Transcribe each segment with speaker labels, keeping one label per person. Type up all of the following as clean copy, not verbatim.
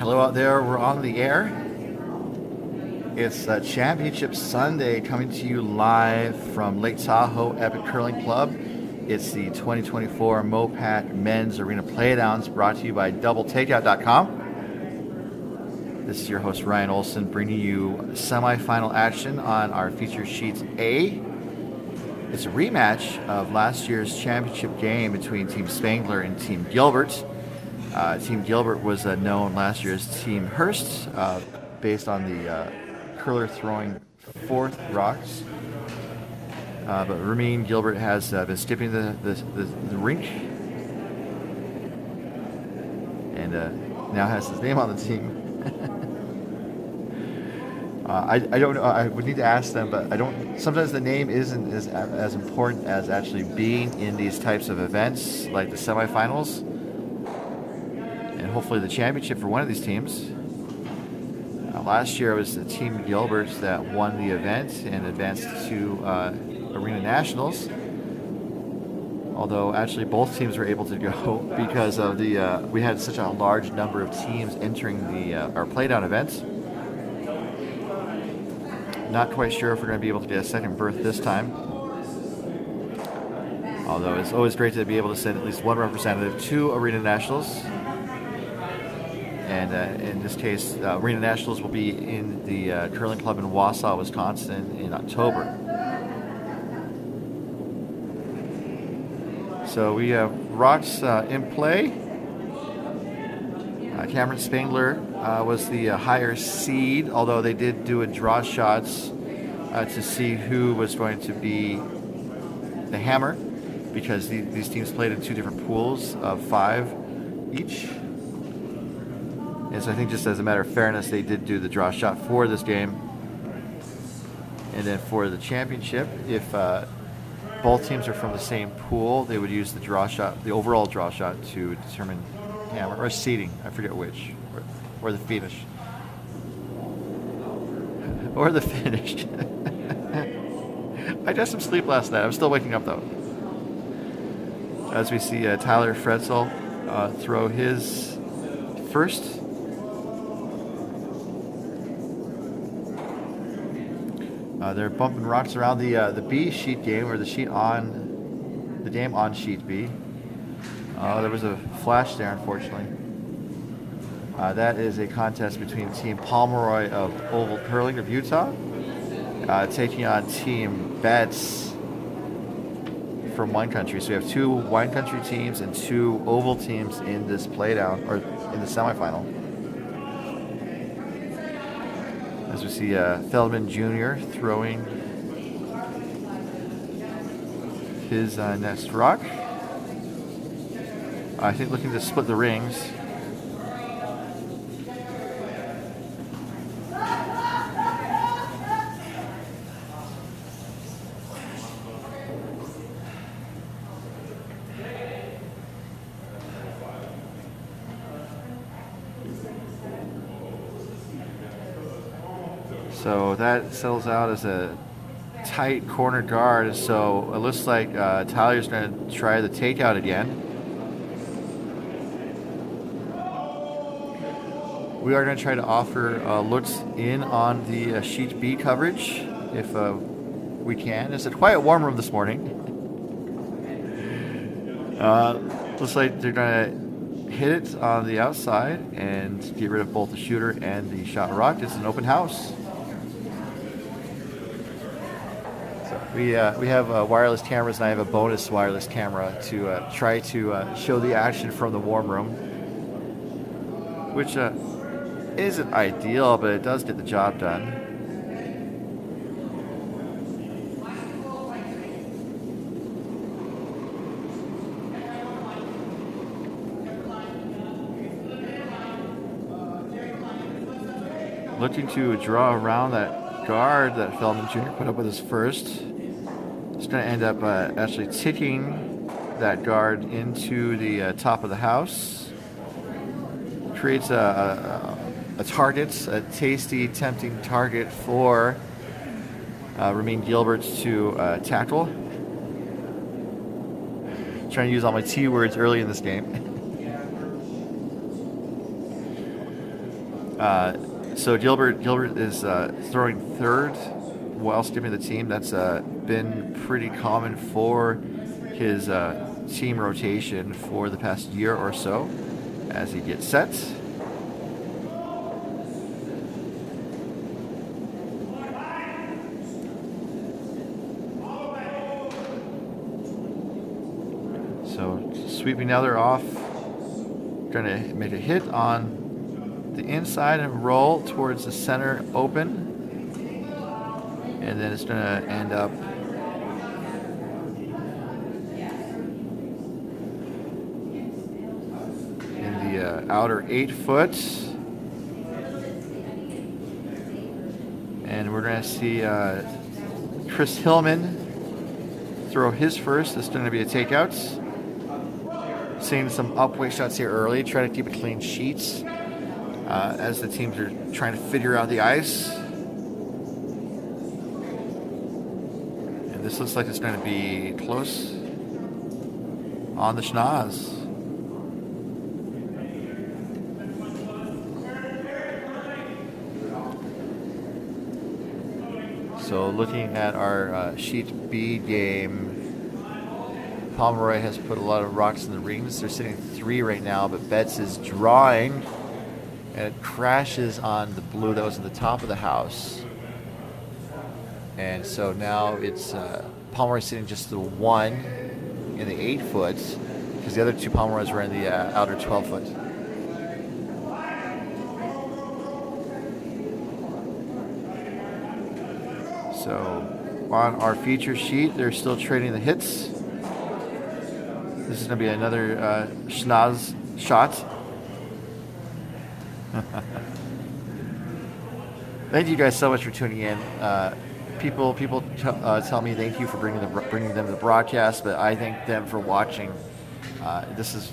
Speaker 1: Hello out there, we're on the air. It's Championship Sunday coming to you live from Lake Tahoe Epic Curling Club. It's the 2024 MoPac Men's Arena Playdowns brought to you by DoubleTakeout.com. This is your host Ryan Olson bringing you semifinal action on our feature sheet A. It's a rematch of last year's championship game between Team Spangler and Team Gilbert. Team Gilbert was known last year as Team Hurst, based on the curler throwing fourth rocks. But Ramin Gilbert has been skipping the rink and now has his name on the team. I don't know. I would need to ask them, but I don't. Sometimes the name isn't as important as actually being in these types of events, like the semifinals, and hopefully the championship for one of these teams. Last year it was the Team Gilbert that won the event and advanced to Arena Nationals. Although actually both teams were able to go because of the we had such a large number of teams entering our playdown events. Not quite sure if we're going to be able to get a second berth this time. Although it's always great to be able to send at least one representative to Arena Nationals. And in this case, Arena Nationals will be in the curling club in Wausau, Wisconsin in October. So we have rocks in play. Cameron Spangler was the higher seed, although they did do a draw shots to see who was going to be the hammer, because these teams played in two different pools of 5 each. And so I think just as a matter of fairness, they did do the draw shot for this game. And then for the championship, if both teams are from the same pool, they would use the draw shot, the overall draw shot, to determine hammer or seeding. I forget which, or the finish, or the finish. I got some sleep last night. I'm still waking up though. As we see Tyler Fretzel throw his first. They're bumping rocks around the B sheet game, or the game on sheet B. There was a flash there, unfortunately. That is a contest between Team Pomeroy of Oval Curling of Utah, taking on Team Betts from Wine Country. So we have 2 Wine Country teams and 2 Oval teams in this playdown, or in the semifinal. As we see Feldman Jr. throwing his next rock. I think looking to split the rings. So that settles out as a tight corner guard. So it looks like Tyler's going to try the takeout again. We are going to try to offer looks in on the sheet B coverage if we can. It's a quiet warm room this morning. Looks like they're going to hit it on the outside and get rid of both the shooter and the shot rock. It's an open house. We have wireless cameras, and I have a bonus wireless camera to try to show the action from the warm room, which isn't ideal, but it does get the job done. Looking to draw around that guard that Feldman Jr. put up with his first. It's going to end up actually ticking that guard into the top of the house. Creates a target, a tasty, tempting target for Ramin Gilbert to tackle. Trying to use all my T words early in this game. So Gilbert is throwing third while skipping the team. That's been pretty common for his team rotation for the past year or so as he gets set. So sweeping now, they're off. Trying to make a hit on the inside and roll towards the center open. And then it's going to end up in the outer 8 foot. And we're going to see Chris Hillman throw his first. It's going to be a takeout. Seeing some upweight shots here early, try to keep a clean sheet as the teams are trying to figure out the ice. And this looks like it's going to be close on the schnoz. So looking at our sheet B game, Pomeroy has put a lot of rocks in the rings. They're sitting 3 right now, but Betts is drawing, and it crashes on the blue that was in the top of the house. And so now it's Pomeroy sitting just the 1 in the 8 foot, because the other 2 Pomeroys were in the outer 12 foot. So on our feature sheet, they're still trading the hits. This is going to be another schnoz shot. Thank you guys so much for tuning in. People tell me thank you for bringing them to the broadcast, but I thank them for watching. This is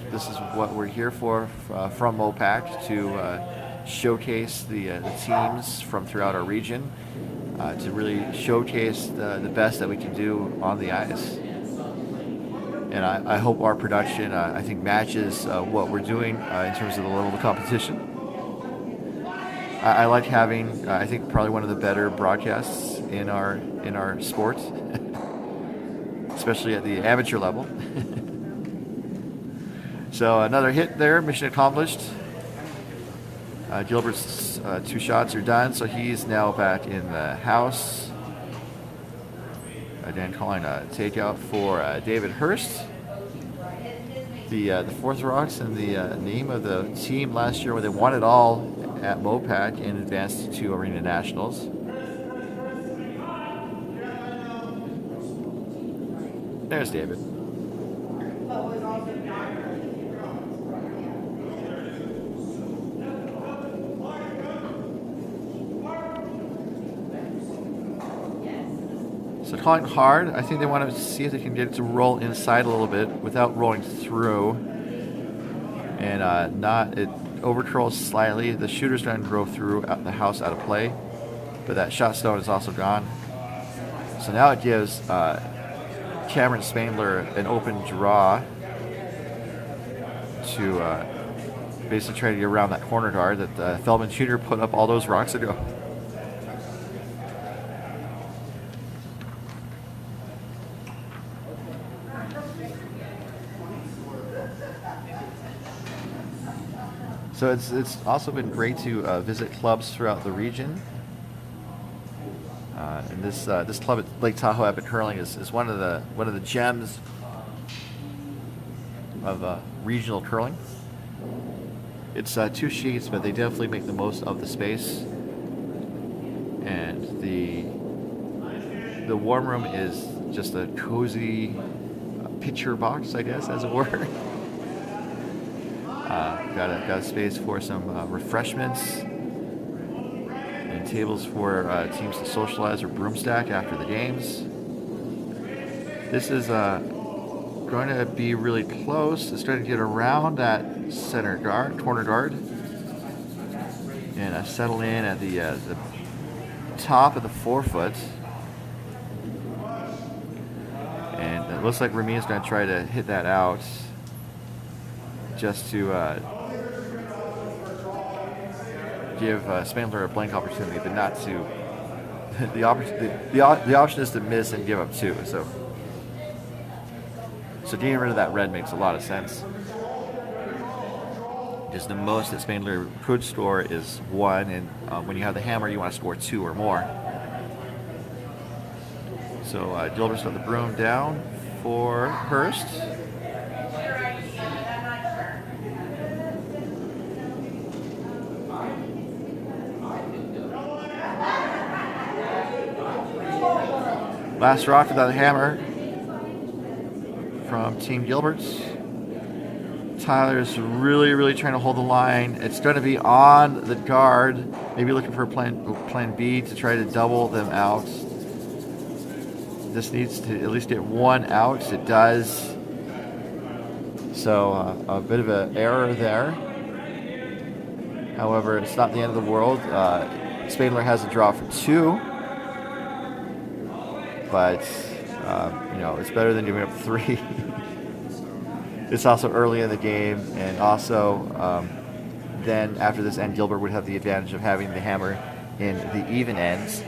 Speaker 1: what we're here for from MoPac, to showcase the teams from throughout our region, to really showcase the best that we can do on the ice. And I hope our production, I think, matches what we're doing in terms of the level of the competition. I like having, I think, probably one of the better broadcasts in our sport, especially at the amateur level. So another hit there, mission accomplished. Gilbert's 2 shots are done, so he's now back in the house. Again, calling a takeout for David Hurst. The 4th rocks and the name of the team last year when they won it all at MoPac and advanced to Arena Nationals. There's David. So calling hard. I think they want to see if they can get it to roll inside a little bit without rolling through. And it over curls slightly. The shooter's going to go through the house out of play, but that shot stone is also gone. So now it gives Cameron Spangler an open draw to basically try to get around that corner guard that Feldman Jr. put up all those rocks ago. So it's also been great to visit clubs throughout the region. And this club at Lake Tahoe Epic Curling is one of the gems of regional curling. It's 2 sheets, but they definitely make the most of the space. And the warm room is just a cozy picture box, I guess, as it were. Got a space for some refreshments and tables for teams to socialize or broomstack after the games. This is going to be really close. It's trying to get around that corner guard, and settle in at the top of the 4 foot. And it looks like Ramir's going to try to hit that out, just to give Spangler a blank opportunity, but not to. The option is to miss and give up 2. So getting rid of that red makes a lot of sense. Because the most that Spangler could score is 1, and when you have the hammer, you want to score 2 or more. So Gilbert's got the broom down for Hurst. Last rock without a hammer from Team Gilbert's. Tyler's really trying to hold the line. It's going to be on the guard. Maybe looking for plan B to try to double them out. This needs to at least get 1 out. It does. So a bit of an error there. However, it's not the end of the world. Spangler has a draw for 2. But, it's better than giving up 3. It's also early in the game, and also then after this end, Gilbert would have the advantage of having the hammer in the even ends,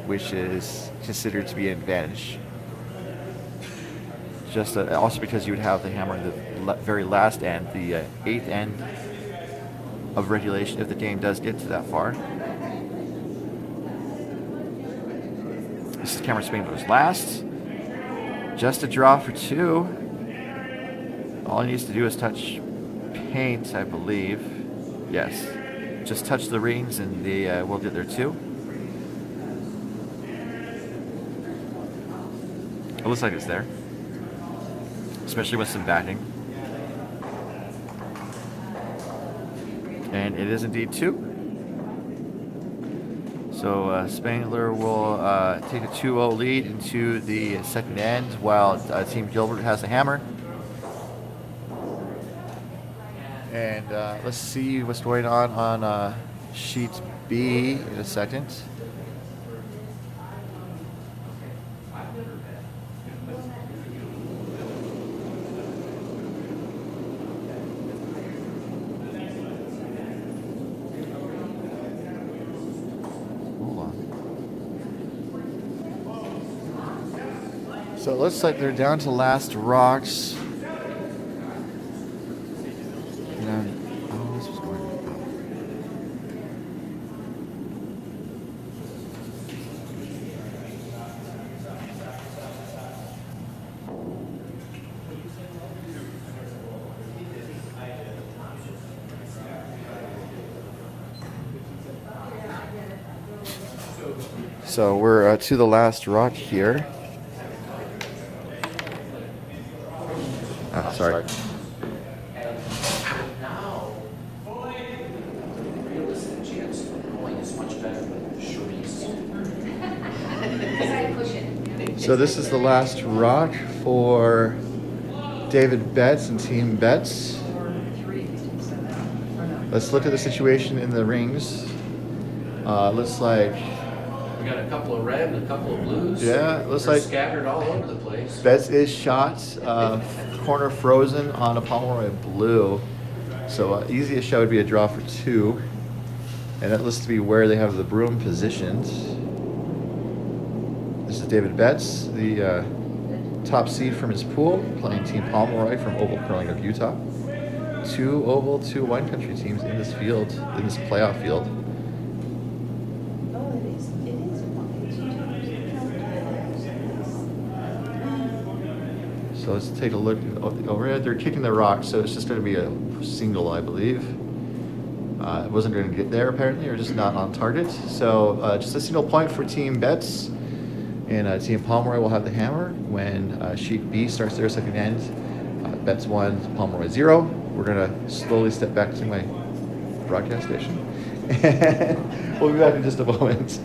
Speaker 1: which is considered to be an advantage. Just also because you would have the hammer in the very last end, the 8th end of regulation, if the game does get to that far. This is Cameron Spangler's last. Just a draw for 2. All he needs to do is touch paint, I believe. Yes. Just touch the rings and they will get their 2. It looks like it's there. Especially with some backing. And it is indeed 2. So Spangler will take a 2-0 lead into the second end while Team Gilbert has the hammer. And let's see what's going on sheet B in a second. So it looks like they're down to last rocks. This was going So we're to the last rock here. Oh, sorry. So this is the last rock for David Betts and Team Betts. Let's look at the situation in the rings. Looks like
Speaker 2: we got a couple of red and a couple of blues.
Speaker 1: Yeah, looks like
Speaker 2: scattered all over the place.
Speaker 1: Betts is shot, corner frozen on a Pomeroy blue. So easiest shot would be a draw for 2. And that looks to be where they have the broom positioned. This is David Betts, the top seed from his pool, playing Team Pomeroy from Oval Curling of Utah. 2 Oval, 2 wine country teams in this field, in this playoff field. So let's take a look over here. They're kicking the rock, so it's just going to be a single, I believe. It wasn't going to get there, apparently, or just not on target. So just a single point for Team Betts. And Team Pomeroy will have the hammer when sheet B starts their second end. Betts 1, Pomeroy 0. We're going to slowly step back to my broadcast station. And we'll be back in just a moment.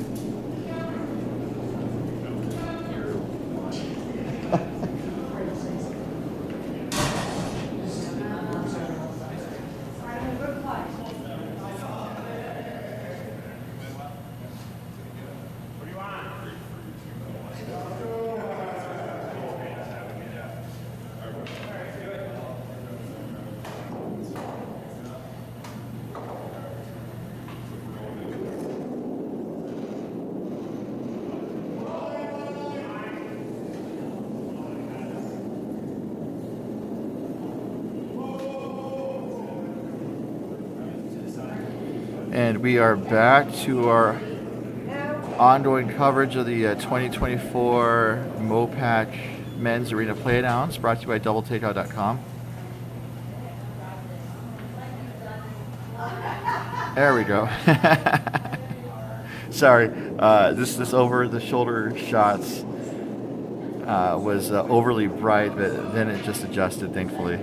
Speaker 1: And we are back to our ongoing coverage of the 2024 MoPac Men's Arena Playdowns, brought to you by DoubleTakeout.com. There we go. Sorry, this over-the-shoulder shots was overly bright, but then it just adjusted, thankfully.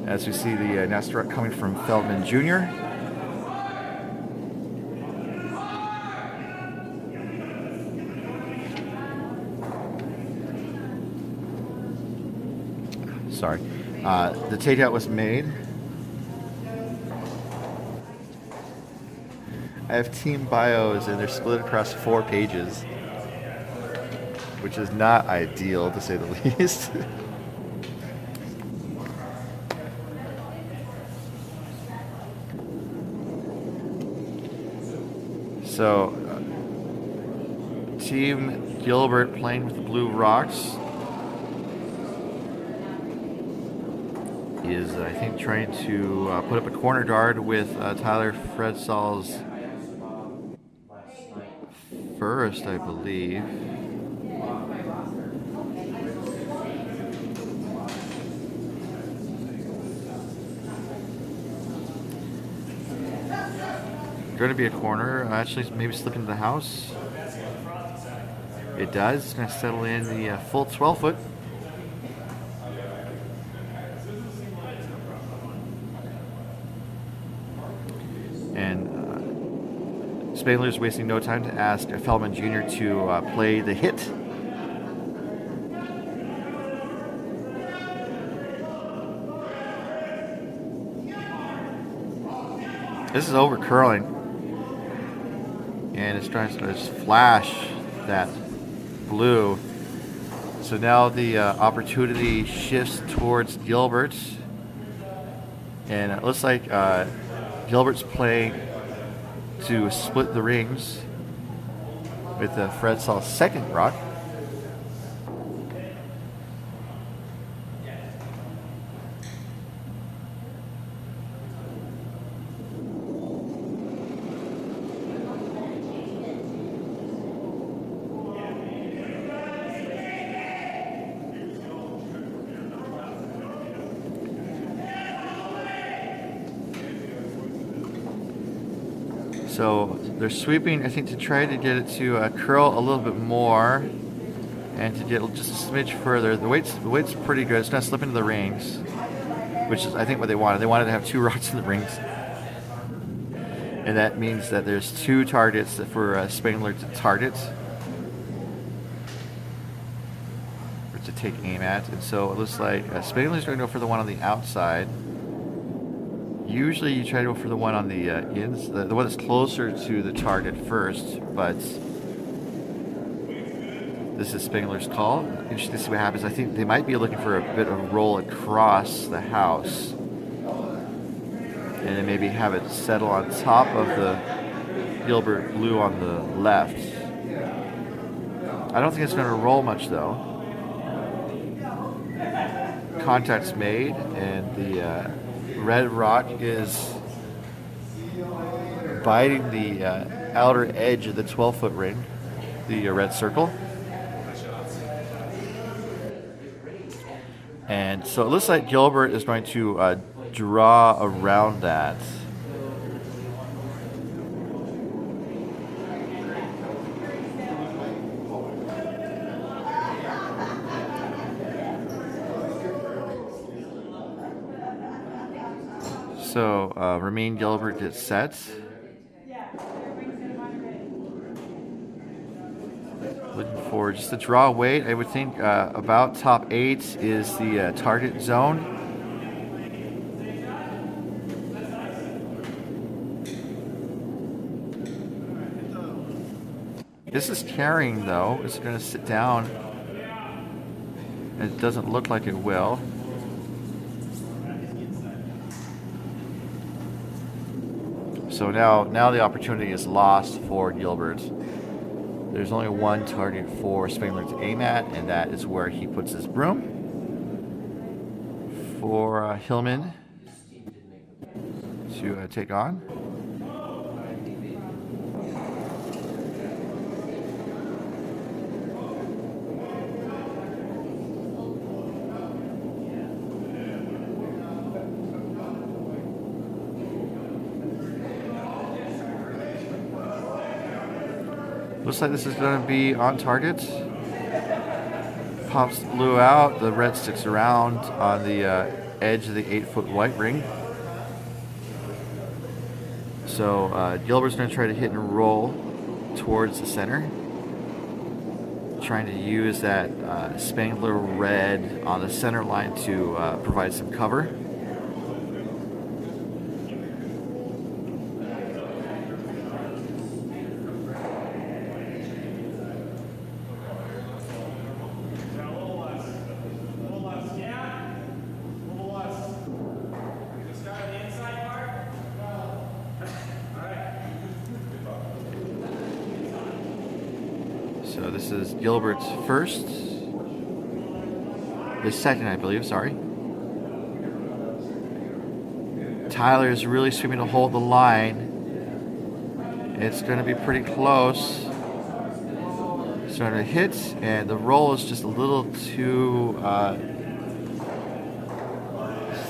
Speaker 1: As we see the net strike coming from Feldman Jr. Sorry. The takeout was made. I have team bios and they're split across 4 pages, which is not ideal to say the least. So, Team Gilbert playing with the Blue Rocks. He is, I think, trying to put up a corner guard with Tyler Fredsal's first, I believe. Going to be a corner. Actually, maybe slip into the house. It does. It's going to settle in the full 12-foot. And Spangler's wasting no time to ask Feldman Jr. to play the hit. This is over curling. And it's trying to just flash that blue. So now the opportunity shifts towards Gilbert. And it looks like Gilbert's playing to split the rings with Fredsal's second rock. So they're sweeping, I think, to try to get it to curl a little bit more and to get just a smidge further. The weight's pretty good. It's not slipping into the rings, which is, I think, what they wanted. They wanted to have 2 rocks in the rings. And that means that there's 2 targets for Spangler to target, or to take aim at. And so it looks like Spangler's going to go for the one on the outside. Usually you try to go for the one on the ins, the one that's closer to the target first, but this is Spangler's call. Interesting to see what happens. I think they might be looking for a bit of a roll across the house, and then maybe have it settle on top of the Gilbert blue on the left. I don't think it's going to roll much though. Contact's made, and the red rock is biting the outer edge of the 12-foot ring, the red circle. And so it looks like Gilbert is going to draw around that. So, Ramin Gilbert gets set. Looking for just a draw weight. I would think about top 8 is the target zone. This is carrying though. It's going to sit down. It doesn't look like it will. So now the opportunity is lost for Gilbert. There's only one target for Spangler to aim at, and that is where he puts his broom. For Hillman to take on. Looks like this is going to be on target. Pops the blue out. The red sticks around on the edge of the 8-foot white ring. So Gilbert's going to try to hit and roll towards the center. Trying to use that Spangler red on the center line to provide some cover. So this is Gilbert's first. His second, I believe, sorry. Tyler's really sweeping to hold the line. It's going to be pretty close. Starting to hit, and the roll is just a little too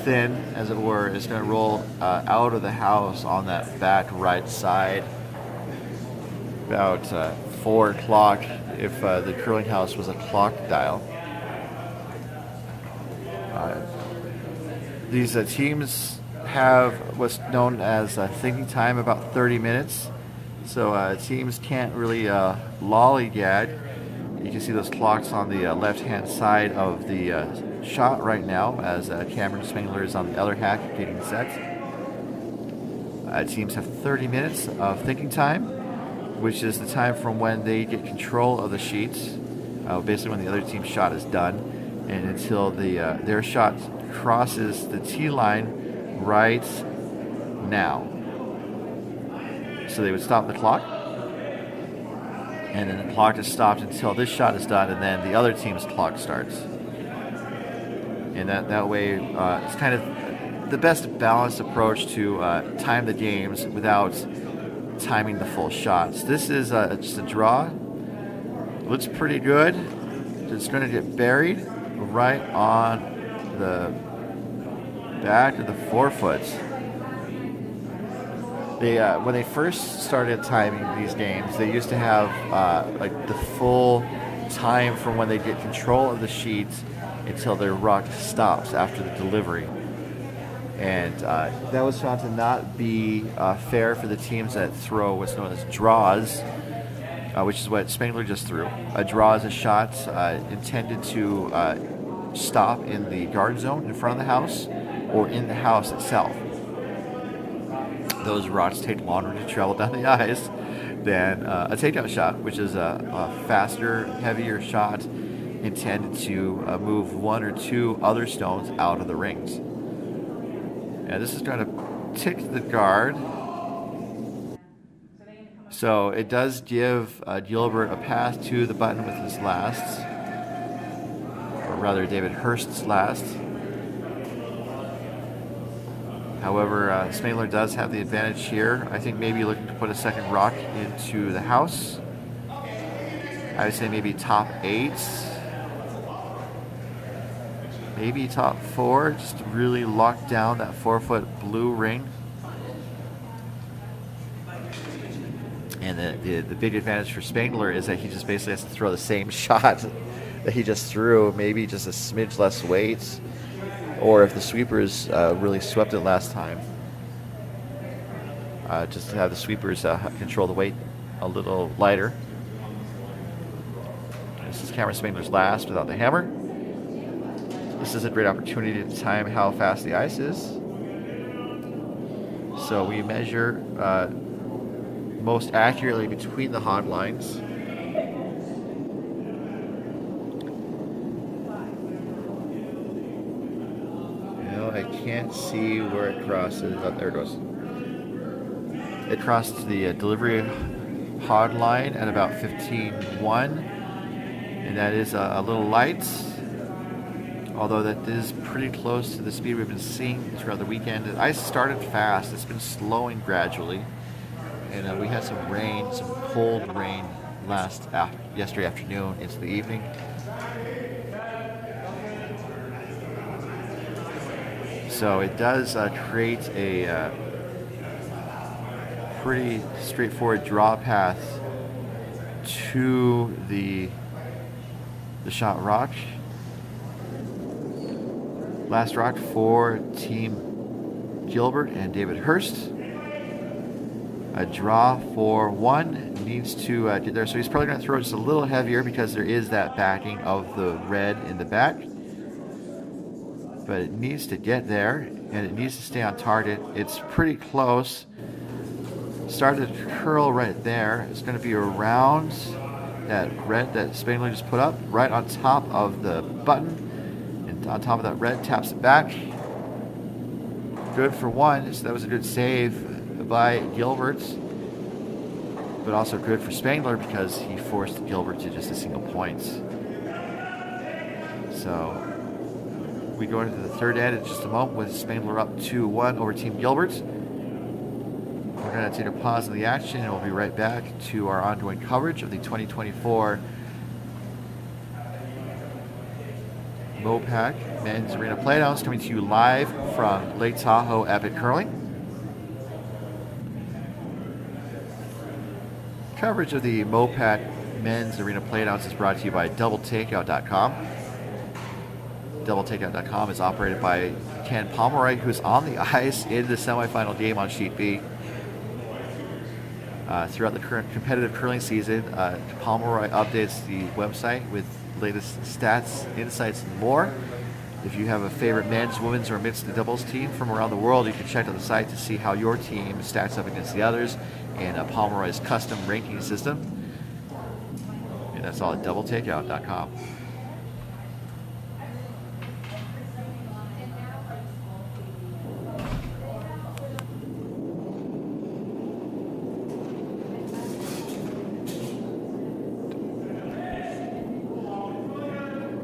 Speaker 1: thin, as it were. It's going to roll out of the house on that back right side. About 4 o'clock if the curling house was a clock dial. These teams have what's known as thinking time, about 30 minutes. So teams can't really lollygag. You can see those clocks on the left-hand side of the shot right now as Cameron Spangler is on the other hack getting set. Teams have 30 minutes of thinking time, which is the time from when they get control of the sheets, basically when the other team's shot is done, and until their shot crosses the tee line right now. So they would stop the clock, and then the clock is stopped until this shot is done, and then the other team's clock starts. And that way, it's kind of the best balanced approach to time the games without timing the full shots. This is just a draw. Looks pretty good. It's going to get buried right on the back of the 4-foot. When they first started timing these games, they used to have like the full time from when they get control of the sheets until their rock stops after the delivery. And that was found to not be fair for the teams that throw what's known as draws, which is what Spangler just threw. A draw is a shot intended to stop in the guard zone in front of the house or in the house itself. Those rocks take longer to travel down the ice than a takedown shot, which is a faster, heavier shot intended to move 1 or 2 other stones out of the rings. And this is going to tick the guard. So it does give Gilbert a pass to the button with his last, or rather David Hurst's last. However, Spangler does have the advantage here. I think maybe looking to put a second rock into the house. I would say maybe top 8. Maybe top 4, just to really lock down that 4-foot blue ring. And the big advantage for Spangler is that he just basically has to throw the same shot that he just threw, maybe just a smidge less weight, or if the sweepers really swept it last time, just to have the sweepers control the weight a little lighter. This is Cameron Spangler's last without the hammer. This is a great opportunity to time how fast the ice is. So we measure most accurately between the hot lines. I can't see where it crosses. Oh, there it goes. It crossed the delivery hard line at about 15.1, and that is a little light, although that is pretty close to the speed we've been seeing throughout the weekend. The ice started fast. It's been slowing gradually, and we had some rain, some cold rain yesterday afternoon into the evening. So it does create a pretty straightforward draw path to the shot rock. Last rock for Team Gilbert and David Hurst. A draw for one, needs to get there. So he's probably going to throw just a little heavier because there is that backing of the red in the back. But it needs to get there, and it needs to stay on target. It's pretty close. Started to curl right there. It's going to be around that red that Spangler just put up, right on top of the button. And on top of that red, taps it back. Good for one. So that was a good save by Gilbert. But also good for Spangler because he forced Gilbert to just a single point. So we go into the third end in just a moment with Spangler up 2-1 over Team Gilbert. We're going to take a pause in the action and we'll be right back to our ongoing coverage of the 2024 MoPac Men's Arena Playdowns, coming to you live from Lake Tahoe Epic Curling. Coverage of the MoPac Men's Arena Playdowns is brought to you by DoubleTakeout.com. DoubleTakeout.com is operated by Ken Pomeroy, who's on the ice in the semifinal game on Sheet B. Throughout the current competitive curling season, Pomeroy updates the website with latest stats, insights, and more. If you have a favorite men's, women's, or mixed doubles team from around the world, you can check out the site to see how your team stacks up against the others in Pomeroy's custom ranking system. And that's all at DoubleTakeout.com.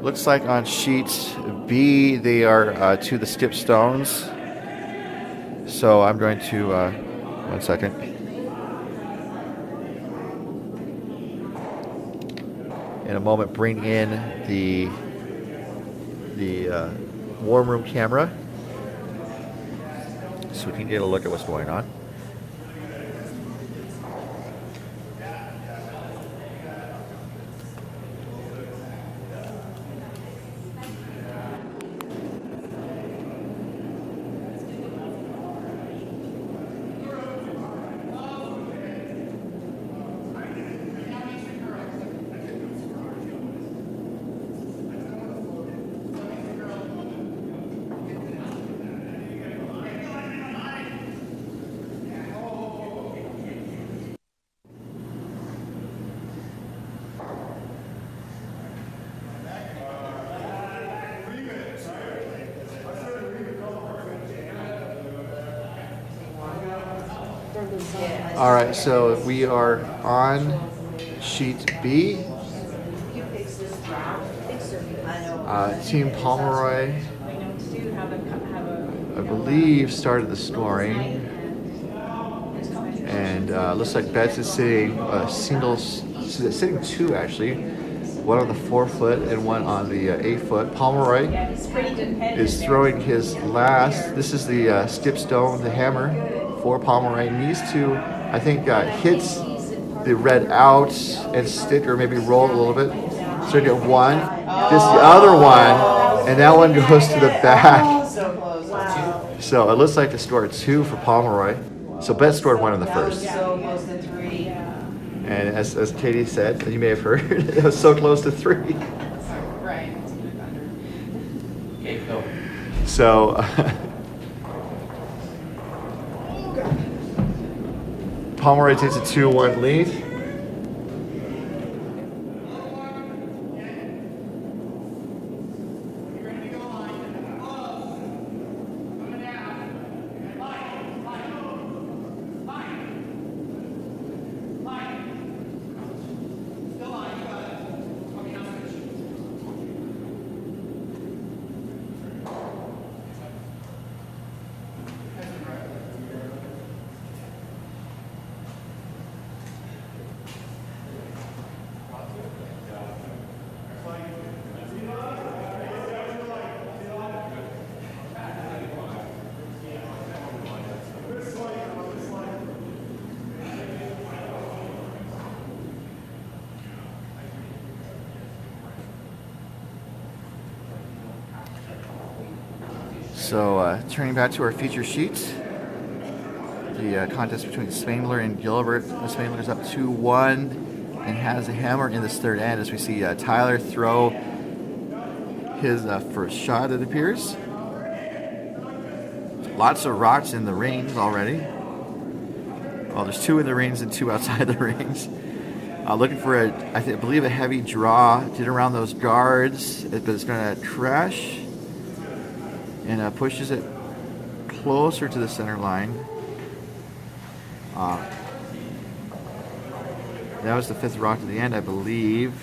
Speaker 1: Looks like on sheet B, they are to the skip stones. So I'm going to, 1 second. In a moment, bring in the warm room camera so we can get a look at what's going on. All right, so we are on sheet B. Team Pomeroy, I believe, started the scoring, and looks like Betts is sitting sitting two actually, one on the 4-foot and one on the 8-foot. Pomeroy is throwing his last. This is the skip stone, the hammer for Pomeroy. Needs to, I think, hits the red out and stick or maybe roll a little bit. So you get one, this the other one, and that one goes to the back. So it looks like the score 2 for Pomeroy. So Bet scored 1 in the first. And as Katie said, and you may have heard, it was so close to 3.
Speaker 2: Right. Okay, go.
Speaker 1: So Pomeroy takes a 2-1 lead. So turning back to our feature sheet, the contest between Spangler and Gilbert. Spangler's up 2-1 and has a hammer in this third end as we see Tyler throw his first shot, it appears. Lots of rocks in the rings already. Well, there's 2 in the rings and 2 outside the rings. Looking for I believe a heavy draw. Did around those guards, but it's going to crash and pushes it closer to the center line. That was the 5th rock to the end, I believe.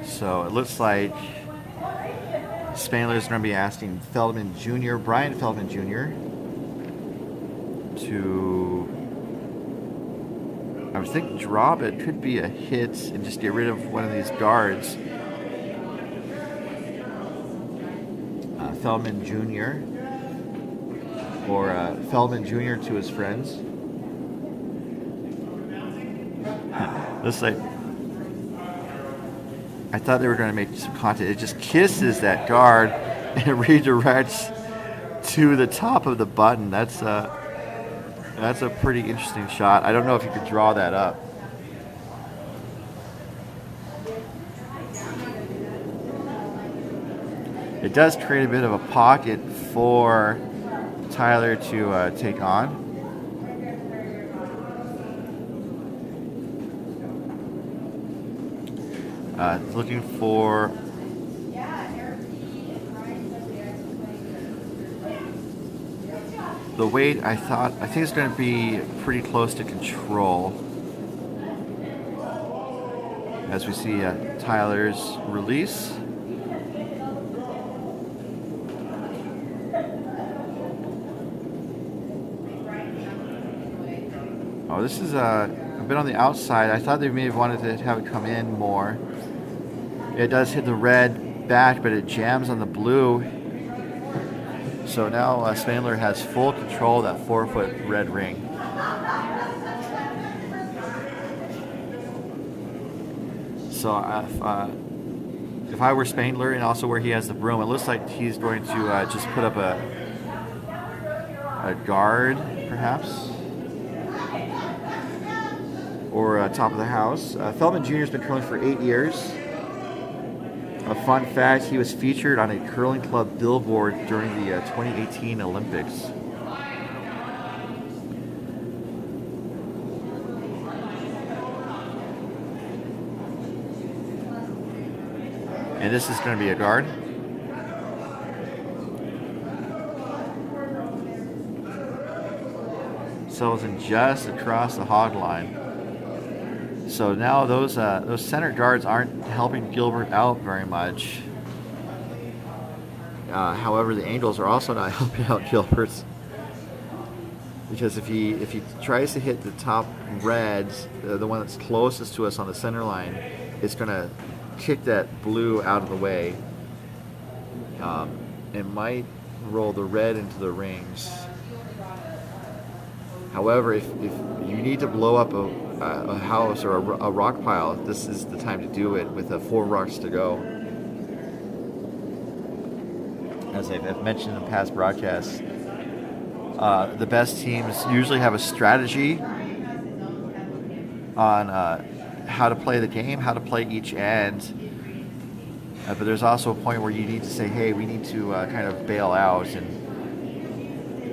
Speaker 1: So it looks like Spangler is going to be asking Feldman Jr., Brian Feldman Jr., to, I would think, drop it. Could be a hit and just get rid of one of these guards. Feldman Jr. or Feldman Jr. to his friends. Looks like I thought they were going to make some content. It just kisses that guard and redirects to the top of the button. That's a pretty interesting shot. I don't know if you could draw that up. It does create a bit of a pocket for Tyler to take on. Looking for the weight. I think it's going to be pretty close to control. As we see Tyler's release. Oh, this is a bit on the outside. I thought they may have wanted to have it come in more. It does hit the red back, but it jams on the blue. So now Spangler has full control of that 4-foot red ring. So if I were Spangler and also where he has the broom, it looks like he's going to just put up a guard, perhaps. Or top of the house. Feldman Jr. has been curling for 8 years. A fun fact, he was featured on a curling club billboard during the 2018 Olympics. And this is going to be a guard. Settles in just across the hog line. So now those center guards aren't helping Gilbert out very much. However, the angles are also not helping out Gilbert, because if he tries to hit the top reds, the one that's closest to us on the center line, it's going to kick that blue out of the way. It might roll the red into the rings. However, if you need to blow up a house or a rock pile, this is the time to do it with 4 rocks to go. As I've mentioned in past broadcasts, the best teams usually have a strategy on how to play the game, how to play each end. But there's also a point where you need to say, hey, we need to kind of bail out, and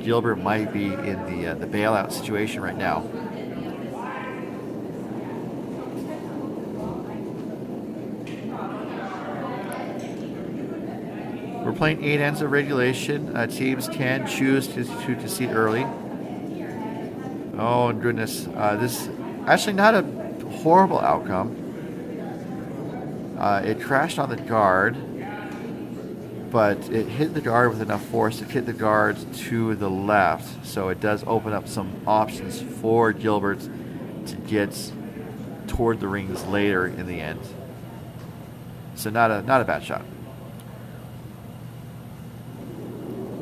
Speaker 1: Gilbert might be in the bailout situation right now. We're playing 8 ends of regulation. Teams can choose to concede early. Oh goodness, this actually not a horrible outcome. It crashed on the guard, but it hit the guard with enough force to hit the guard to the left. So it does open up some options for Gilbert to get toward the rings later in the end. So not a bad shot.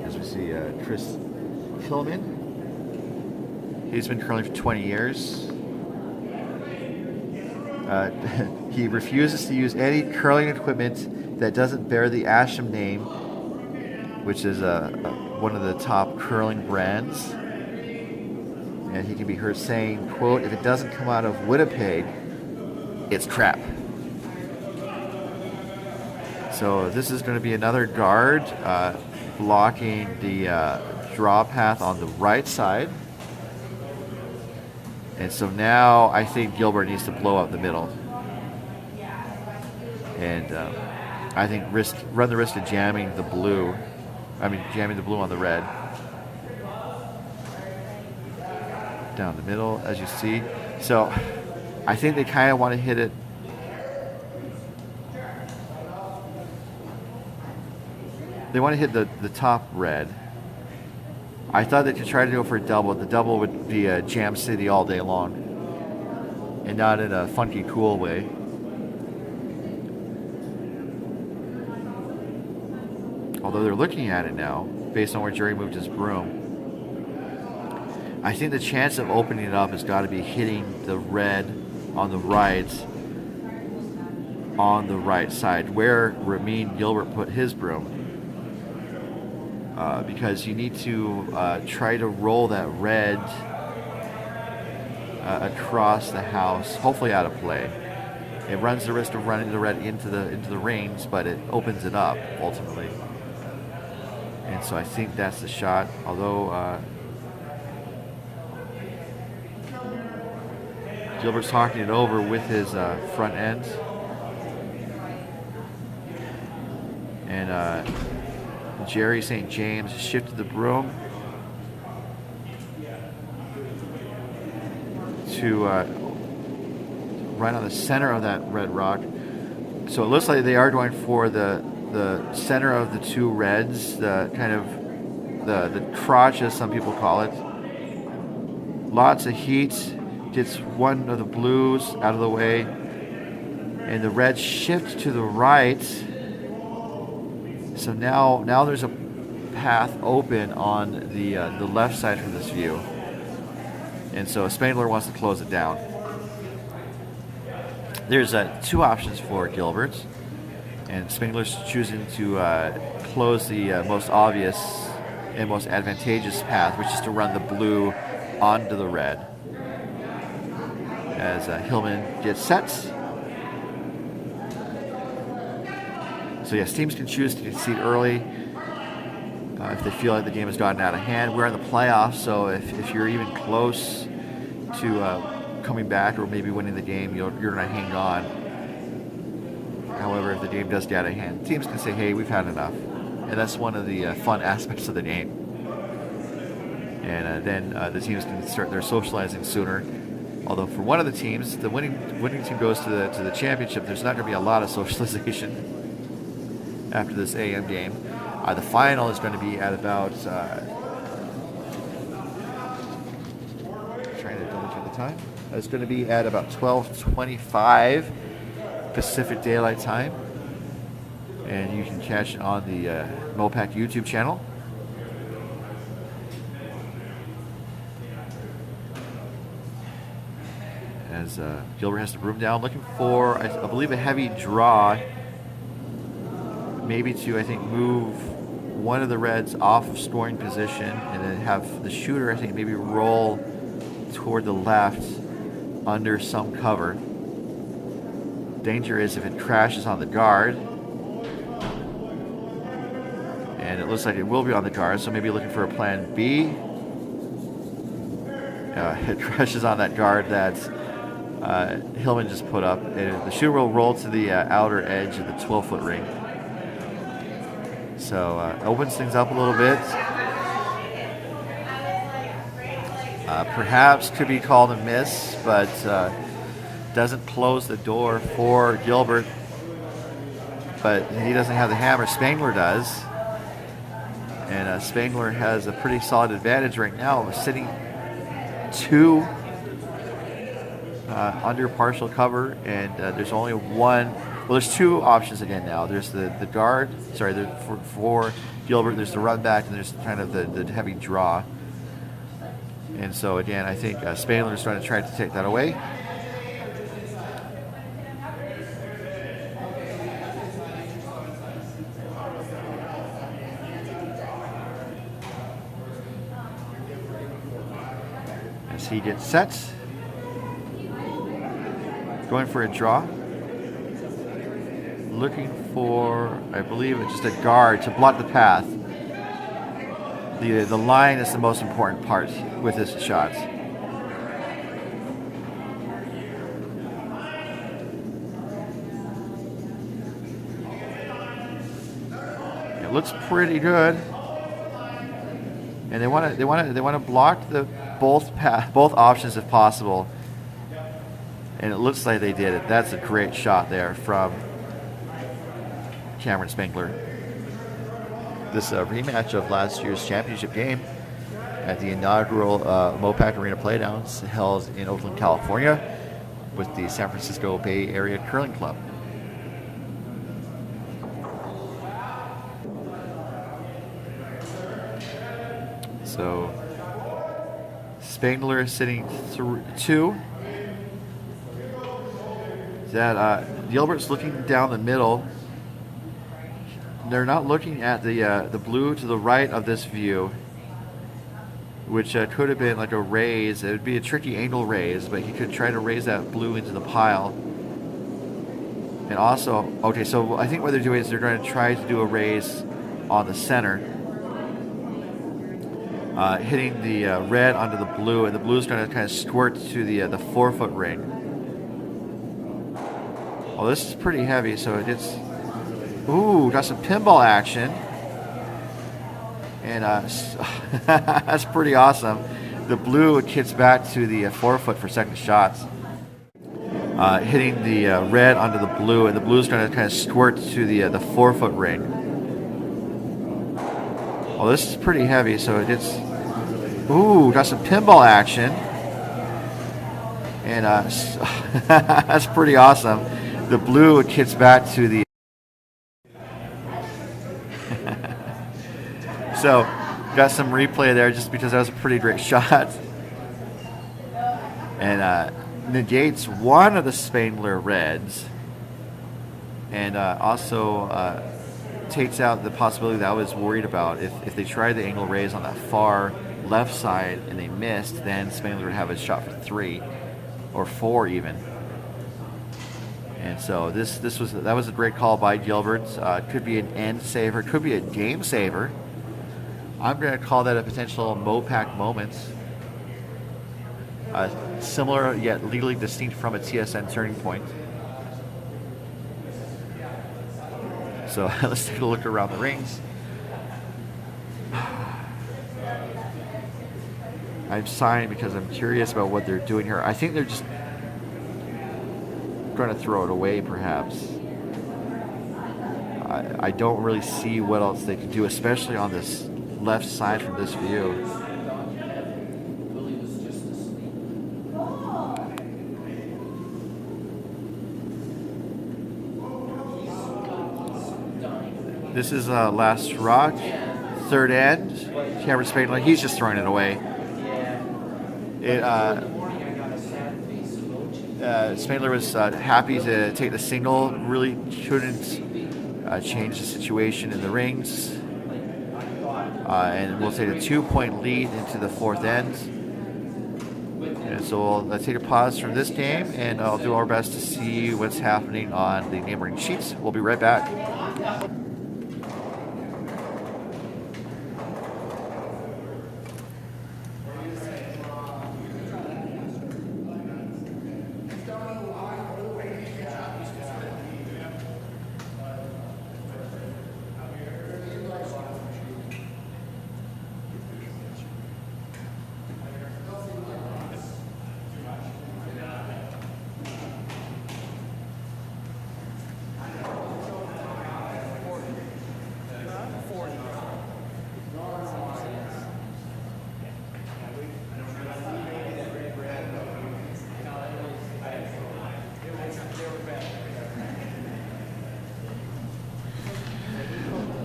Speaker 1: As we see Chris Tillman, he's been curling for 20 years. He refuses to use any curling equipment that doesn't bear the Asham name, which is one of the top curling brands. And he can be heard saying, quote, "If it doesn't come out of Winnipeg, it's crap." So this is going to be another guard blocking the draw path on the right side. And so now I think Gilbert needs to blow up the middle. And I think run the risk of jamming the blue. Jamming the blue on the red. Down the middle, as you see. So I think they kind of want to hit it. They want to hit the top red. I thought they could try to go for a double. The double would be a Jam City all day long. And not in a funky, cool way. Although they're looking at it now, based on where Jerry moved his broom. I think the chance of opening it up has got to be hitting the red on the right side, where Ramin Gilbert put his broom. Because you need to try to roll that red across the house, hopefully out of play. It runs the risk of running the red into the rings, but it opens it up ultimately. And so I think that's the shot. Although Gilbert's talking it over with his front end, and Jerry St. James shifted the broom to right on the center of that red rock. So it looks like they are going for the center of the two reds, the kind of the crotch, as some people call it. Lots of heat, gets one of the blues out of the way, and the reds shift to the right. So now there's a path open on the left side from this view, and so Spangler wants to close it down. There's two options for Gilbert, and Spangler's choosing to close the most obvious and most advantageous path, which is to run the blue onto the red. As Hillman gets set. So yes, teams can choose to concede early if they feel like the game has gotten out of hand. We're in the playoffs, so if you're even close to coming back or maybe winning the game, you're going to hang on. However, if the game does get out of hand, teams can say, hey, we've had enough. And that's one of the fun aspects of the game. And then the teams can start their socializing sooner. Although for one of the teams, the winning team goes to the championship, there's not going to be a lot of socialization after this AM game. The final is going to be at about trying to double check the time. It's going to be at about 12:25 Pacific Daylight Time, and you can catch it on the MoPac YouTube channel. As Gilbert has the broom down, looking for, I believe, a heavy draw, maybe to, I think, move one of the reds off of scoring position, and then have the shooter, I think, maybe roll toward the left under some cover. Danger is if it crashes on the guard, and it looks like it will be on the guard, so maybe looking for a plan B. It crashes on that guard that Hillman just put up, and the shooter will roll to the outer edge of the 12-foot ring. So opens things up a little bit. Perhaps could be called a miss, but doesn't close the door for Gilbert. But he doesn't have the hammer. Spangler does. And Spangler has a pretty solid advantage right now, sitting two under partial cover, and there's only one. Well, there's two options again now. There's the guard. Sorry, for Gilbert, there's the run back, and there's kind of the heavy draw. And so again, I think Spangler is trying to take that away. as he gets set. Going for a draw. Looking for, I believe, just a guard to block the path. The line is the most important part with this shot. It looks pretty good, and they want to block the both options if possible. And it looks like they did it. That's a great shot there from Cameron Spangler. This rematch of last year's championship game at the inaugural MoPac Arena Playdowns held in Oakland, California with the San Francisco Bay Area Curling Club. So Spangler sitting 2. That Gilbert's looking down the middle. They're not looking at the blue to the right of this view, which could have been like a raise. It would be a tricky angle raise, but he could try to raise that blue into the pile. And also, okay, so I think what they're doing is they're going to try to do a raise on the center, hitting the red onto the blue, and the blue is going to kind of squirt to the 4-foot ring. Well, this is pretty heavy, so it gets... Ooh, got some pinball action. And that's pretty awesome. The blue kicks back to the 4-foot for second shots. Hitting the red onto the blue, and the blue is going to kind of squirt to the 4-foot ring. Well, this is pretty heavy, so it gets... Ooh, got some pinball action. And that's pretty awesome. The blue kicks back to the... So, got some replay there just because that was a pretty great shot. And negates one of the Spangler reds. And also takes out the possibility that I was worried about. If they tried the angle raise on that far left side and they missed, then Spangler would have a shot for 3 or 4 even. And so that was a great call by Gilbert. Could be an end saver, could be a game saver. I'm going to call that a potential MoPac moment. Similar yet legally distinct from a TSN turning point. So let's take a look around the rings. I'm sighing because I'm curious about what they're doing here. I think they're just going to throw it away, perhaps. I don't really see what else they can do, especially on this left side from this view. This is last rock, third end. Cameron Spangler, he's just throwing it away. Spangler was happy to take the single, really couldn't change the situation in the rings. And we'll take a 2-point lead into the 4th end. And so we'll take a pause from this game, and I'll do our best to see what's happening on the neighboring sheets. We'll be right back.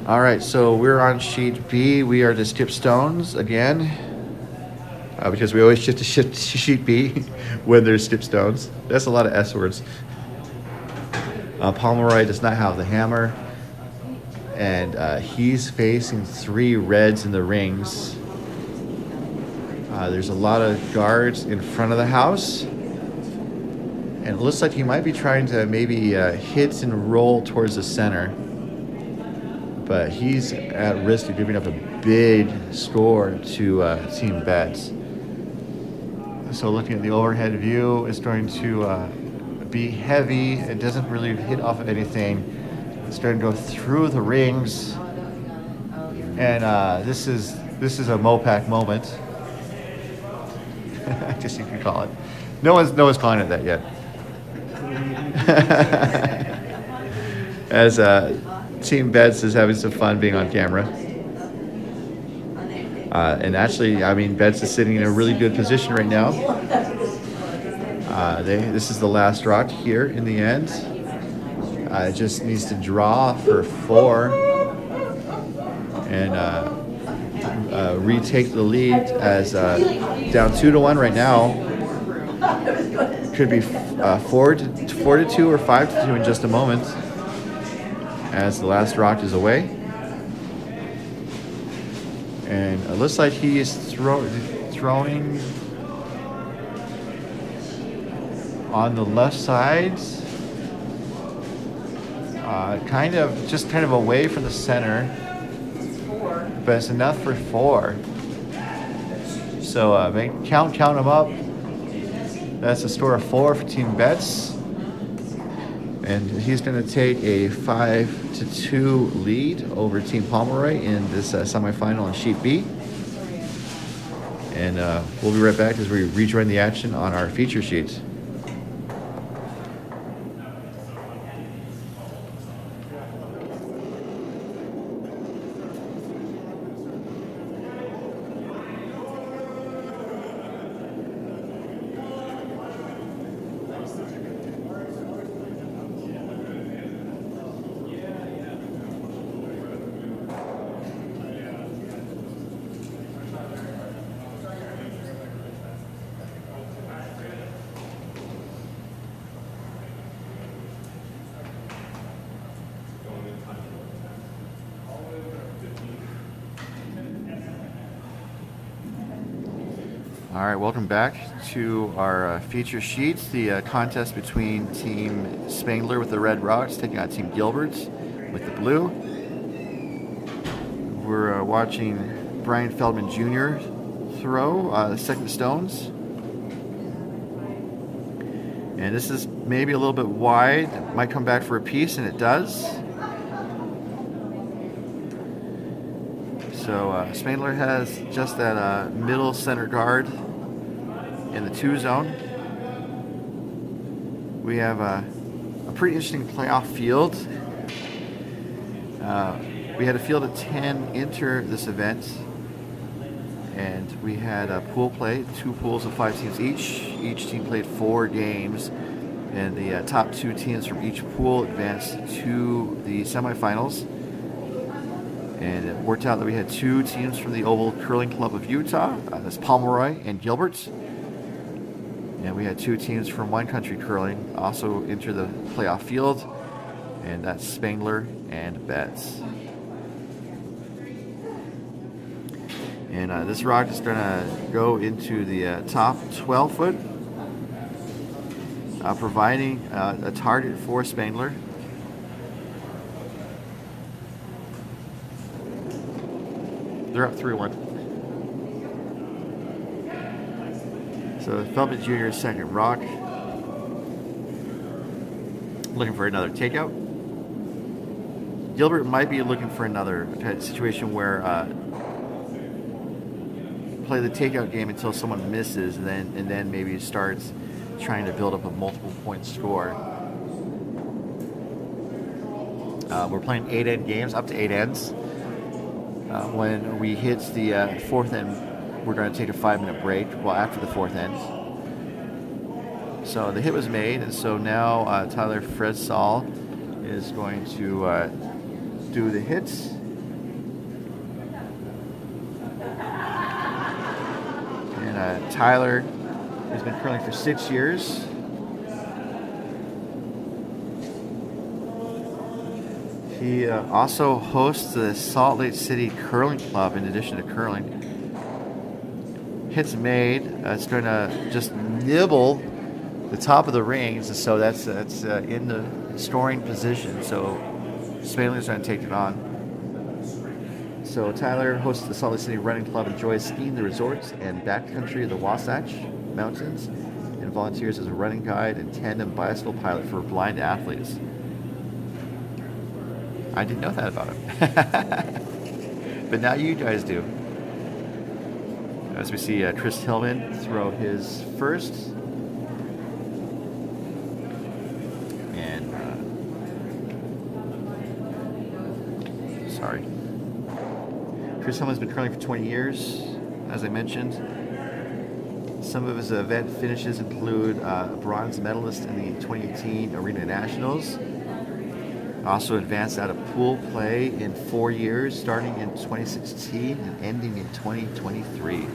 Speaker 1: All right, so we're on sheet B. We are to skip stones again because we always shift to sheet B when there's skip stones. That's a lot of S words. Pomeroy does not have the hammer, and he's facing 3 reds in the rings. There's a lot of guards in front of the house. And it looks like he might be trying to maybe hit and roll towards the center. But he's at risk of giving up a big score to Team Bets. So looking at the overhead view, it's going to be heavy. It doesn't really hit off of anything. It's going to go through the rings. And this is a MoPac moment. I guess you could call it. No one's calling it that yet. As Team Bets is having some fun being on camera. And actually, I mean, Bets is sitting in a really good position right now. This is the last rock here in the end. It just needs to draw for 4 and retake the lead as down 2-1 right now. Could be 4-2 or 5-2 in just a moment as the last rock is away. And it looks like he is throwing on the left side, kind of away from the center, but it's enough for 4. So count them up. That's a score of 4 for Team Bets, and he's going to take a 5-2 lead over Team Pomeroy in this semifinal on Sheet B. And we'll be right back as we rejoin the action on our feature sheet. All right, welcome back to our feature sheets. The contest between Team Spangler with the red rocks taking on Team Gilbert with the blue. We're watching Brian Feldman Jr. throw the second stones. And this is maybe a little bit wide. It might come back for a piece, and it does. So Spangler has just that middle center guard in the 2 zone. We have a pretty interesting playoff field. We had a field of 10 enter this event, and we had a pool play, 2 pools of 5 teams each. Each team played 4 games, and the top 2 teams from each pool advanced to the semifinals. And it worked out that we had 2 teams from the Oval Curling Club of Utah, that's Pomeroy and Gilbert. And we had 2 teams from Wine Country Curling also enter the playoff field, and that's Spangler and Betts. And this rock is going to go into the top 12 foot, providing a target for Spangler. They're up 3-1. So Feldman Jr.'s second rock. Looking for another takeout. Gilbert might be looking for another situation where play the takeout game until someone misses, and then maybe starts trying to build up a multiple point score. We're playing 8-end games, up to 8 ends. When we hit the 4th end, we're going to take a 5-minute break. Well, after the 4th end. So the hit was made, and so now Tyler Fredsall is going to do the hits. And Tyler has been curling for 6 years. He also hosts the Salt Lake City Curling Club in addition to curling. Hit's made. It's going to just nibble the top of the rings, and so that's in the scoring position. So Spangler's going to take it on. So Tyler, host of the Salt Lake City Running Club, enjoys skiing the resorts and backcountry of the Wasatch Mountains, and volunteers as a running guide and tandem bicycle pilot for blind athletes. I didn't know that about him. But now you guys do. As we see Chris Hillman throw his first. And, sorry. Chris Hillman's been curling for 20 years, as I mentioned. Some of his event finishes include a bronze medalist in the 2018 Arena Nationals. Also advanced out of pool play in 4 years, starting in 2016 and ending in 2023.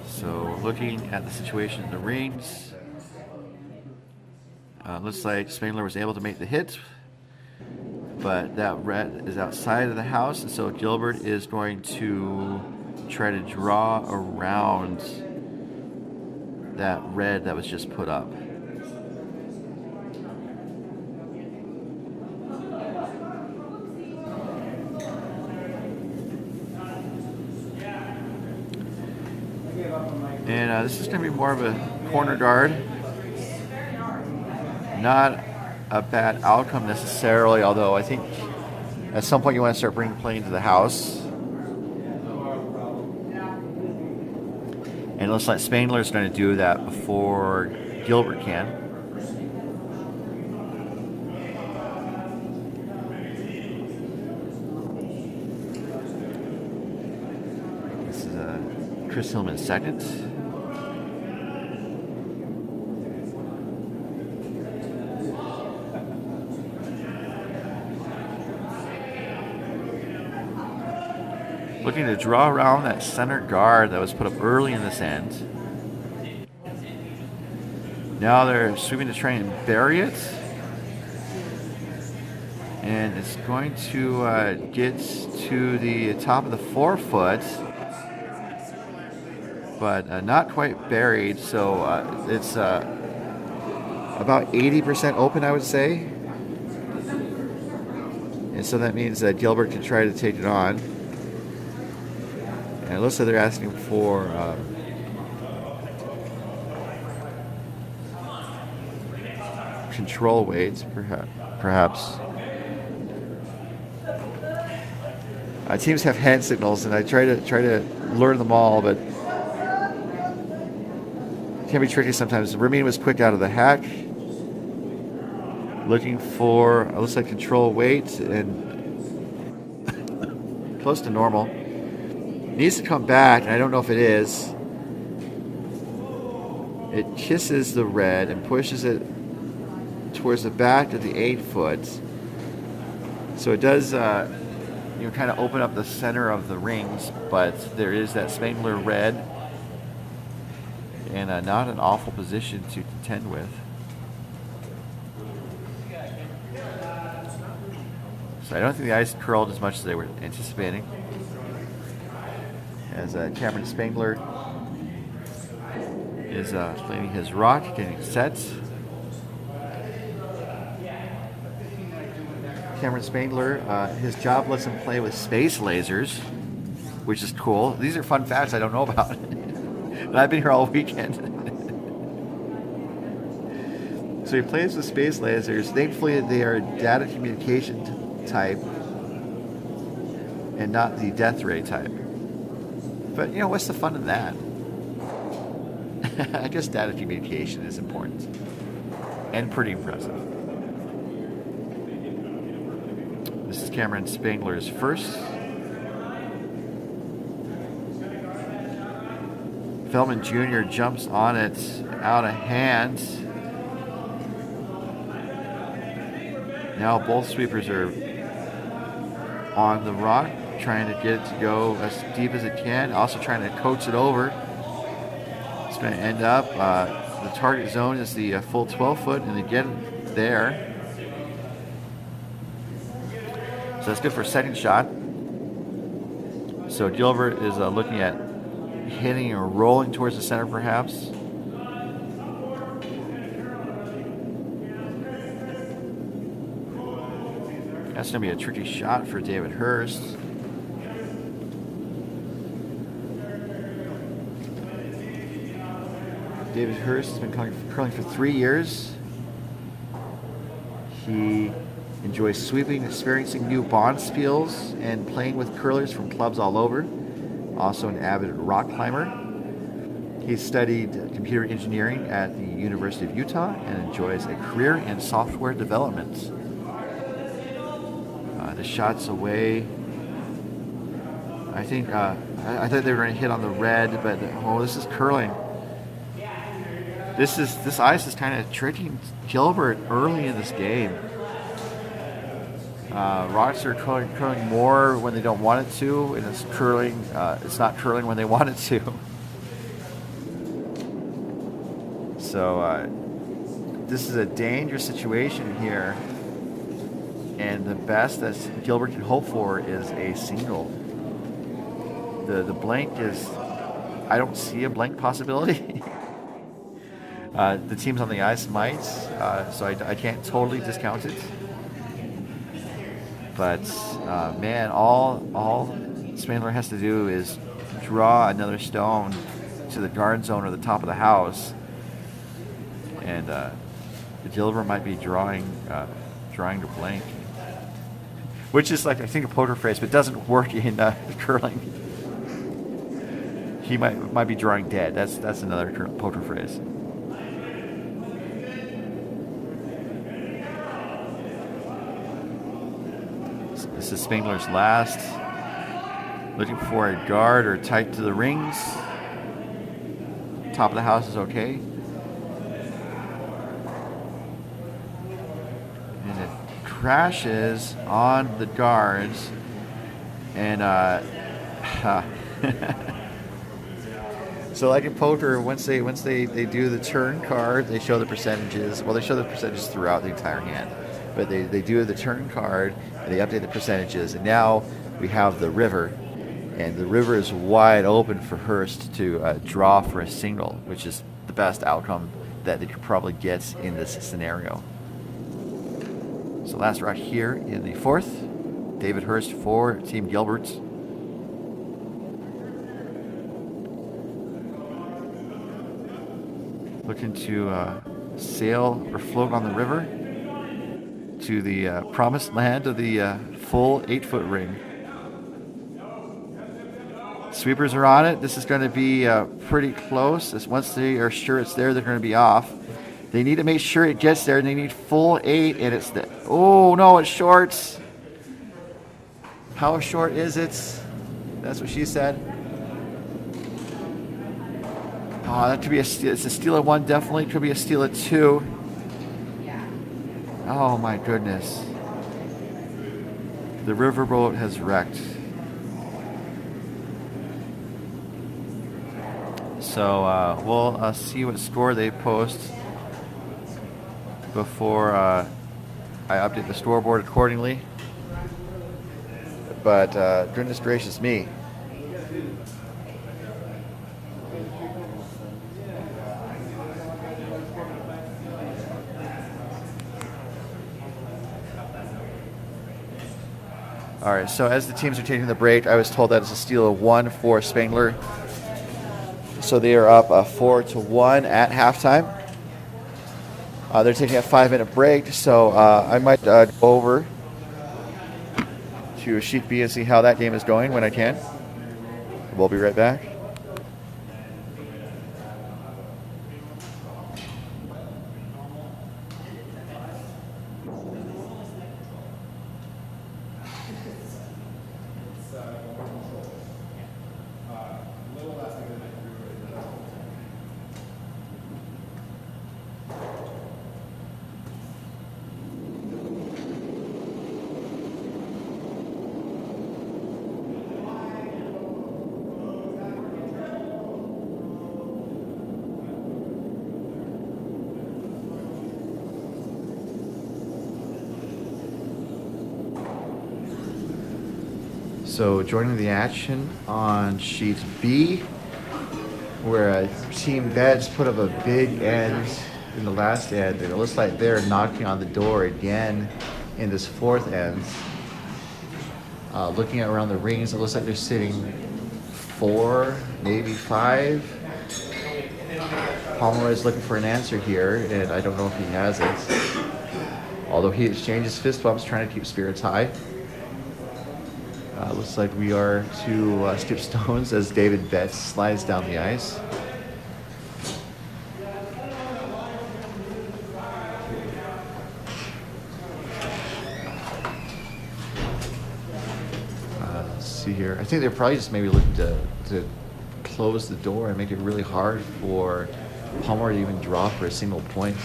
Speaker 1: So looking at the situation in the rings, looks like Spangler was able to make the hit, but that red is outside of the house, and so Gilbert is going to try to draw around that red that was just put up. And this is going to be more of a corner guard. Not a bad outcome necessarily, although I think at some point you want to start bringing play into the house. And it looks like Spangler is going to do that before Gilbert can. This is Chris Hillman second. Looking to draw around that center guard that was put up early in this end. Now they're sweeping to try and bury it. And it's going to get to the top of the forefoot, but not quite buried. So it's about 80% open, I would say. And so that means that Gilbert can try to take it on. And it looks like they're asking for control weights, perhaps. Teams have hand signals, and I try to learn them all, but it can be tricky sometimes. Ramin was quick out of the hack, looking for looks like control weight and close to normal. Needs to come back, and I don't know if it is. It kisses the red and pushes it towards the back of the 8 foot. So it does, kind of open up the center of the rings, but there is that Spangler red, and not an awful position to contend with. So I don't think the ice curled as much as they were anticipating. As Cameron Spangler is playing his rock, getting set. Cameron Spangler, his job lets him play with space lasers, which is cool. These are fun facts I don't know about. And I've been here all weekend. So he plays with space lasers. Thankfully, they are data communication type and not the death ray type. But, what's the fun in that? I guess data communication is important and pretty impressive. This is Cameron Spangler's first. Feldman Jr. jumps on it out of hand. Now both sweepers are on the rock, trying to get it to go as deep as it can, also trying to coax it over. It's going to end up, the target zone is the full 12 foot, and they get it there. So that's good for a second shot. So Gilbert is looking at hitting or rolling towards the center, perhaps. That's going to be a tricky shot for David Hurst. David Hurst has been curling for 3 years. He enjoys sweeping, experiencing new bond spiels, and playing with curlers from clubs all over. Also an avid rock climber. He studied computer engineering at the University of Utah and enjoys a career in software development. The shot's away. I think I thought they were going to hit on the red, but oh, this is curling. This ice is kind of tricking Gilbert early in this game. Rocks are curling more when they don't want it to, and it's curling. It's not curling when they want it to. So this is a dangerous situation here, and the best that Gilbert can hope for is a single. The blank is, I don't see a blank possibility. The teams on the ice might, so I can't totally discount it. But man, all Spangler has to do is draw another stone to the guard zone or the top of the house, and Gilbert might be drawing to blank, which is like, I think, a poker phrase, but doesn't work in curling. He might be drawing dead. That's another poker phrase. This is Spangler's last. Looking for a guard or tight to the rings. Top of the house is okay. And it crashes on the guards. And so like in poker, once they do the turn card, they show the percentages. Well, they show the percentages throughout the entire hand. But they do the turn card, and they update the percentages. And now we have the river. And the river is wide open for Hurst to draw for a single, which is the best outcome that they could probably get in this scenario. So last rock here in the fourth. David Hurst for Team Gilbert. Looking to sail or float on the river to the promised land of the full 8-foot ring. Sweepers are on it. This is going to be pretty close. Once they are sure it's there, they're going to be off. They need to make sure it gets there, and they need full 8, and it's the... Oh, no, it's short. How short is it? That's what she said. Oh, that could be a steal. It's a steal of 1, definitely. Could be a steal of 2. Oh my goodness. The riverboat has wrecked. So we'll see what score they post before I update the scoreboard accordingly. But goodness gracious me. All right, so as the teams are taking the break, I was told that it's a steal of 1 for Spangler. So they are up 4-1 at halftime. They're taking a 5-minute break, so I might go over to Sheet B and see how that game is going when I can. We'll be right back. So joining the action on sheet B, where Team Beds put up a big end in the last end, and it looks like they're knocking on the door again in this fourth end. Looking around the rings, it looks like they're sitting 4, maybe 5. Pomeroy is looking for an answer here, and I don't know if he has it. Although he exchanges fist bumps, trying to keep spirits high. Looks like we are to skip stones as David Betts slides down the ice. Let's see here. I think they're probably just maybe looking to close the door and make it really hard for Pomeroy to even draw for a single point.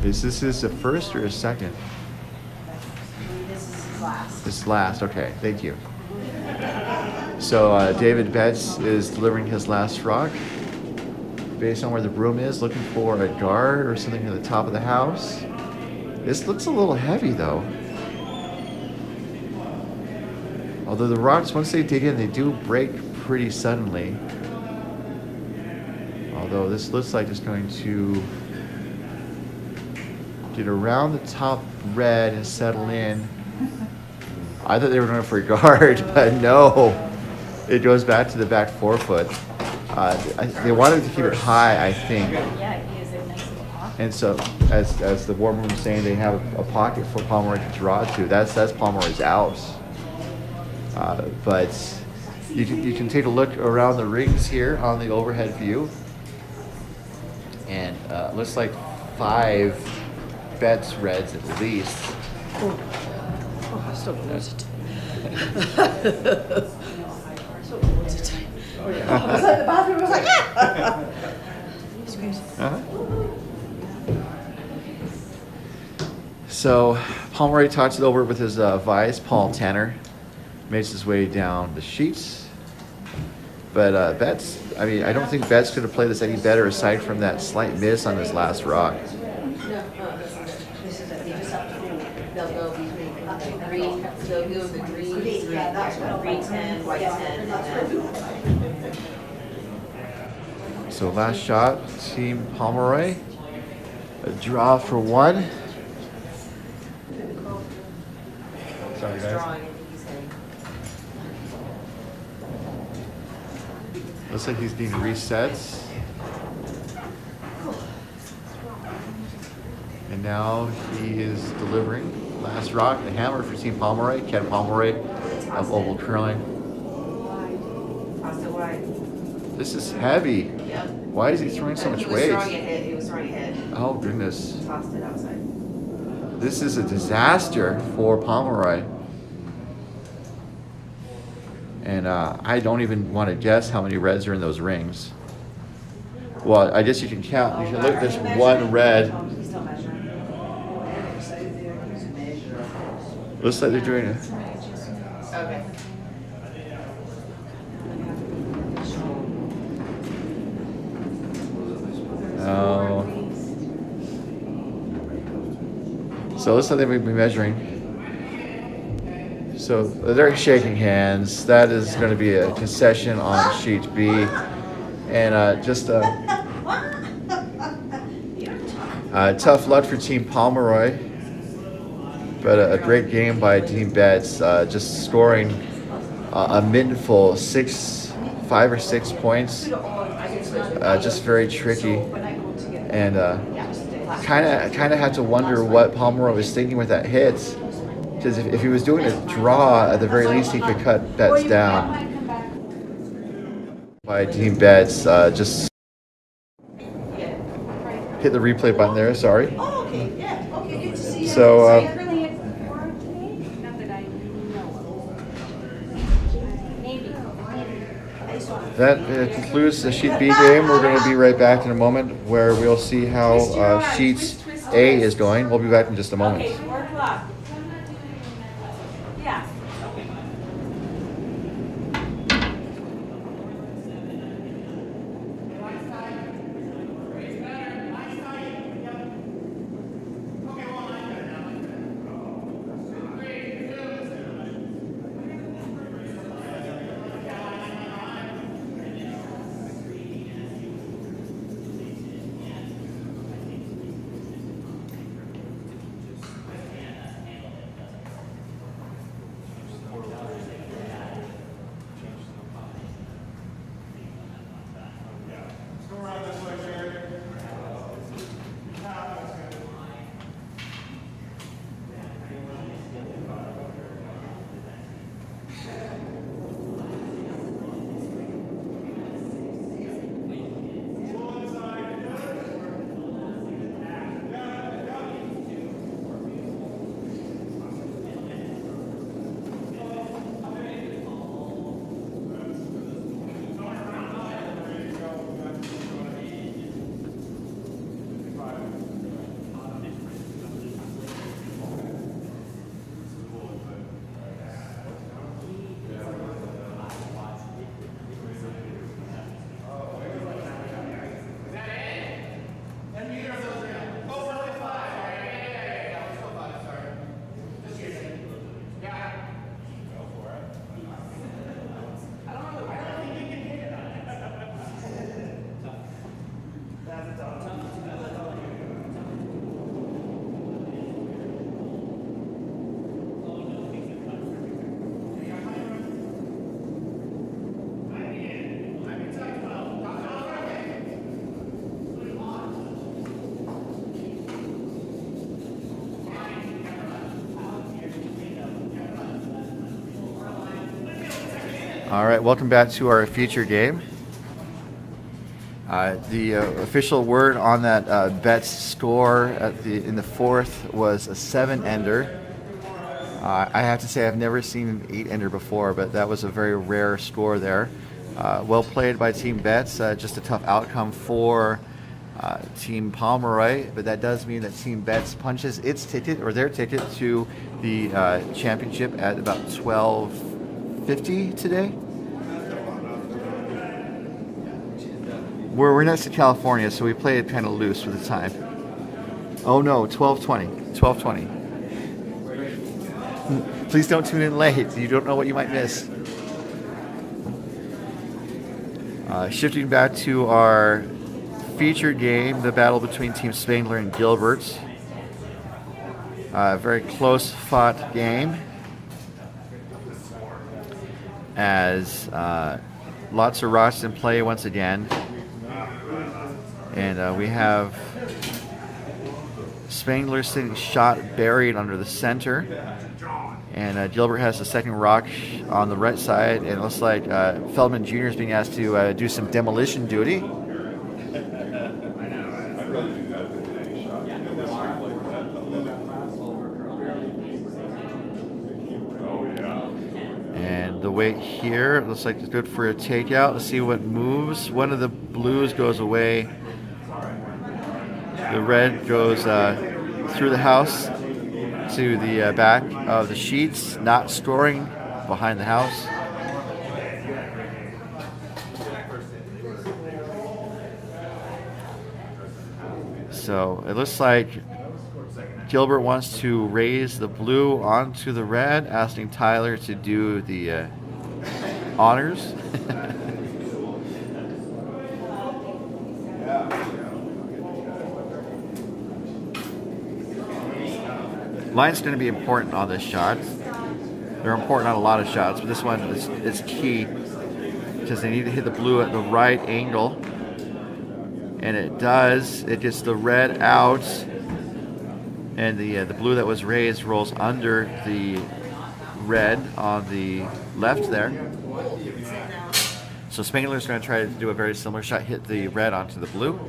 Speaker 1: Is this a first or a second?
Speaker 3: This is last.
Speaker 1: This is last, okay, thank you. So David Betts is delivering his last rock. Based on where the room is, looking for a guard or something at the top of the house. This looks a little heavy though. Although the rocks, once they dig in, they do break pretty suddenly. Although this looks like it's going to get around the top red and settle in. I thought they were going for a guard, but no. It goes back to the back forefoot. They wanted to keep it high, I think.
Speaker 3: Yeah, he is a nice little pocket.
Speaker 1: And so, as the war room was saying, they have a pocket for Pomeroy to draw to. That's Pomeroy's out. But you can take a look around the rings here on the overhead view, and looks like 5 Betts reds at least.
Speaker 4: Oh, I still lose it.
Speaker 3: I was at the bathroom, I was like, yeah!
Speaker 1: So Pomeroy talks it over with his vice, Paul Tanner, makes his way down the sheets. But Betts, I mean, I don't think Betts could have played this any better aside from that slight miss on his last rock.
Speaker 5: This is it, they just have to, they'll go between green, they'll go the green 10, white 10, and then.
Speaker 1: So last shot, Team Pomeroy, a draw for 1. Sorry guys.
Speaker 5: Drawing, he's getting.
Speaker 1: Looks like he's being resets. And now he is delivering last rock, the hammer for Team Pomeroy, Ken Pomeroy of Oval Curling.
Speaker 5: Tossed it wide.
Speaker 1: This is heavy.
Speaker 5: Yep.
Speaker 1: Why is he throwing so much
Speaker 5: He was
Speaker 1: weight?
Speaker 5: throwing it hit, he was throwing it hit.
Speaker 1: Oh goodness.
Speaker 5: Tossed it outside.
Speaker 1: This is a disaster for Pomeroy. And I don't even want to guess how many reds are in those rings. Well, I guess you can count. You can look at this one red.
Speaker 5: He's still measuring.
Speaker 1: Looks like they're doing it.
Speaker 5: Okay.
Speaker 1: Oh. So it looks like they may be measuring. So they're shaking hands. That is going to be a concession on sheet B. And just tough luck for Team Pomeroy. But a great game by Team Betts, just scoring a minful 5 or 6 points. Just very tricky. And kind of had to wonder what Pomeroy was thinking with that hit. Because if he was doing a draw, at the very least he could cut Betts down. By Team Betts, just hit the replay button there, sorry.
Speaker 3: Oh, okay, yeah, okay, good to see you.
Speaker 1: So,
Speaker 3: So you're curling it for today? Not that I know of. Maybe. I just want to.
Speaker 1: That concludes the Sheet B game. We're going to be right back in a moment where we'll see how Sheet A is going. We'll be back in just a moment.
Speaker 3: Okay, 4 o'clock. Yeah.
Speaker 1: All right, welcome back to our feature game. The official word on that bet's score in the fourth was a 7-ender. I have to say I've never seen an 8-ender before, but that was a very rare score there. Well played by Team Bets. Just a tough outcome for Team Pomeroy, but that does mean that Team Bets punches its ticket or their ticket to the championship at about 12:50 today. We're next to California, so we play it kind of loose with the time. Oh no, 12:20. 12:20. Please don't tune in late. You don't know what you might miss. Shifting back to our featured game, the battle between Team Spangler and Gilbert. Very close fought game, as lots of rocks in play once again. And we have Spangler sitting shot buried under the center. And Gilbert has the second rock on the right side. And it looks like Feldman Jr. is being asked to do some demolition duty. And the weight here, it looks like it's good for a takeout. Let's see what moves. One of the blues goes away. The red goes through the house to the back of the sheets, not scoring behind the house. So it looks like Gilbert wants to raise the blue onto the red, asking Tyler to do the honors. Line's going to be important on this shot. They're important on a lot of shots, but this one is key because they need to hit the blue at the right angle. And it does. It gets the red out, and the blue that was raised rolls under the red on the left there. So Spangler's going to try to do a very similar shot, hit the red onto the blue.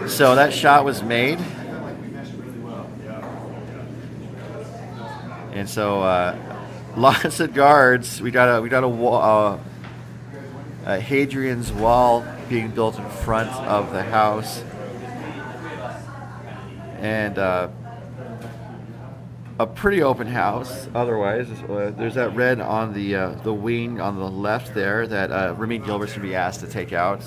Speaker 1: So that shot was made, and so lots of guards. We got a Hadrian's wall being built in front of the house, and a pretty open house. Otherwise, there's that red on the wing on the left there that Remy Gilbert's gonna be asked to take out.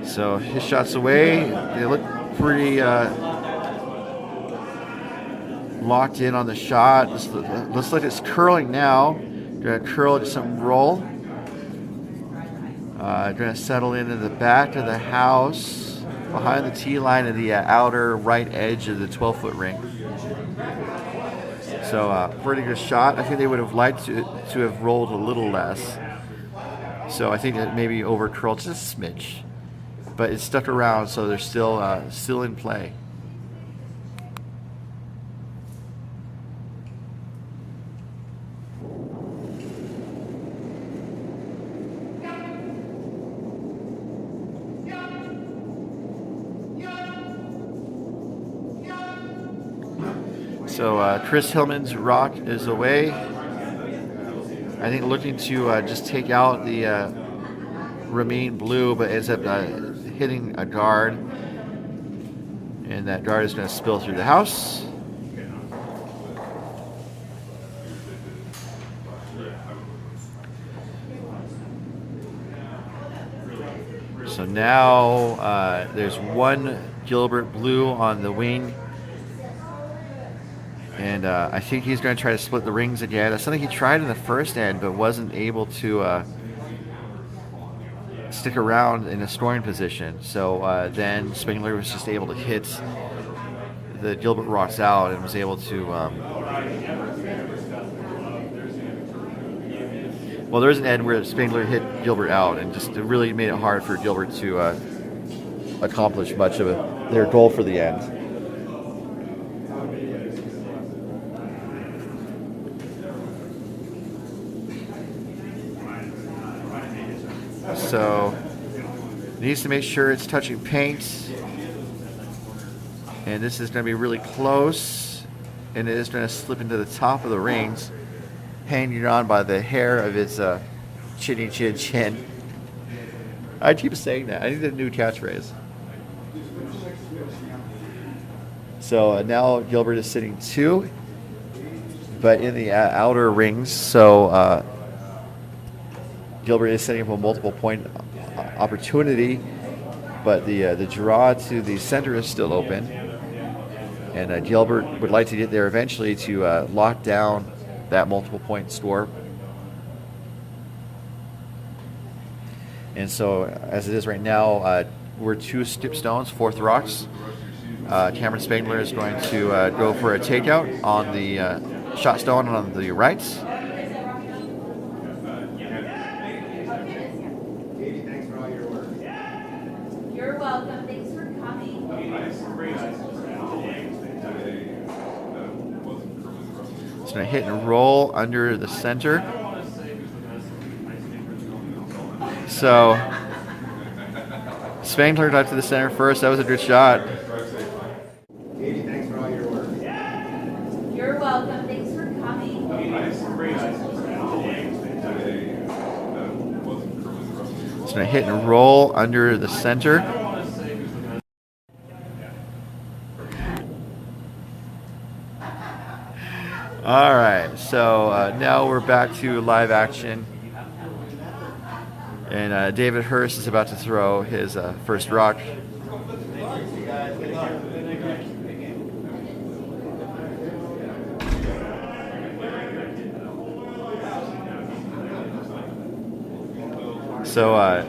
Speaker 1: So his shot's away. They look pretty locked in on the shot. Looks like it's curling now. Gonna curl, get some roll. Gonna settle into the back of the house, behind the tee line of the outer right edge of the 12-foot ring. So pretty good shot. I think they would have liked to have rolled a little less. So I think it maybe over curled just a smidge. But it's stuck around, so they're still in play. So Chris Hillman's rock is away. I think looking to just take out the Ramin blue, but ends up hitting a guard, and that guard is going to spill through the house. So now there's one Gilbert blue on the wing. And I think he's going to try to split the rings again. That's something he tried in the first end, but wasn't able to stick around in a scoring position. So then Spangler was just able to hit the Gilbert rocks out and was able to... well, there's an end where Spangler hit Gilbert out, and just it really made it hard for Gilbert to accomplish much of their goal for the end. So needs to make sure it's touching paint, and this is going to be really close, and it is going to slip into the top of the rings, hanging on by the hair of its chinny chin chin. I keep saying that. I need a new catchphrase. So now Gilbert is sitting 2, but in the outer rings. So Gilbert is setting up a multiple point opportunity, but the draw to the center is still open, and Gilbert would like to get there eventually to lock down that multiple point score. And so as it is right now, we're 2 skip stones, 4th rocks. Cameron Spangler is going to go for a takeout on the shot stone on the right.
Speaker 5: You're welcome. Thanks for coming.
Speaker 1: It's going to hit and roll under the center. So Spangler got to the center first. That was a good shot.
Speaker 6: Thanks for all your work.
Speaker 5: You're welcome. Thanks for coming.
Speaker 1: It's going to hit and roll under the center. All right, so now we're back to live action. And David Hurst is about to throw his first rock. So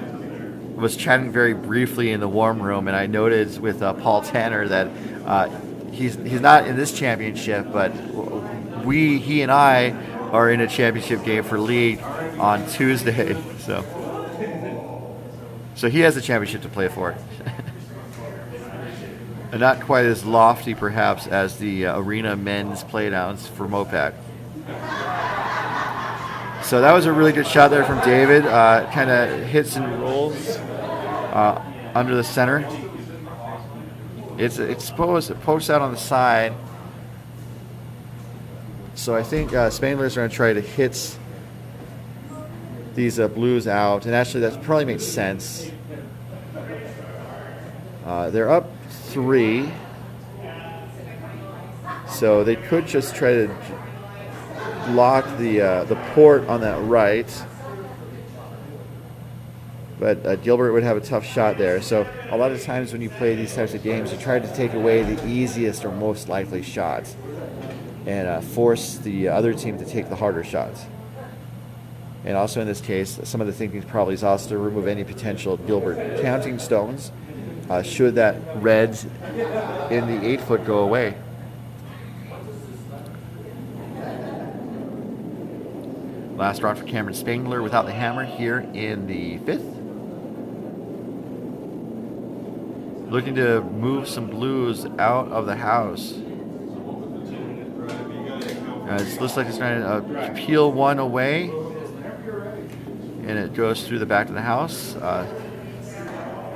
Speaker 1: was chatting very briefly in the warm room, and I noted with Paul Tanner that he's not in this championship, but he and I are in a championship game for league on Tuesday. So he has a championship to play for. And not quite as lofty, perhaps, as the Arena men's Playdowns for MoPac. So that was a really good shot there from David. Kind of hits and rolls under the center. It's exposed. It pokes out on the side. So I think Spangler's going to try to hit these blues out, and actually that probably makes sense. They're up 3, so they could just try to block the port on that right, but Gilbert would have a tough shot there. So a lot of times when you play these types of games, you try to take away the easiest or most likely shots and force the other team to take the harder shots. And also in this case, some of the thinking probably is also to remove any potential Gilbert counting stones should that red in the 8-foot go away. Last rock for Cameron Spangler without the hammer here in the 5th. Looking to move some blues out of the house. It looks like it's trying to peel one away. And it goes through the back of the house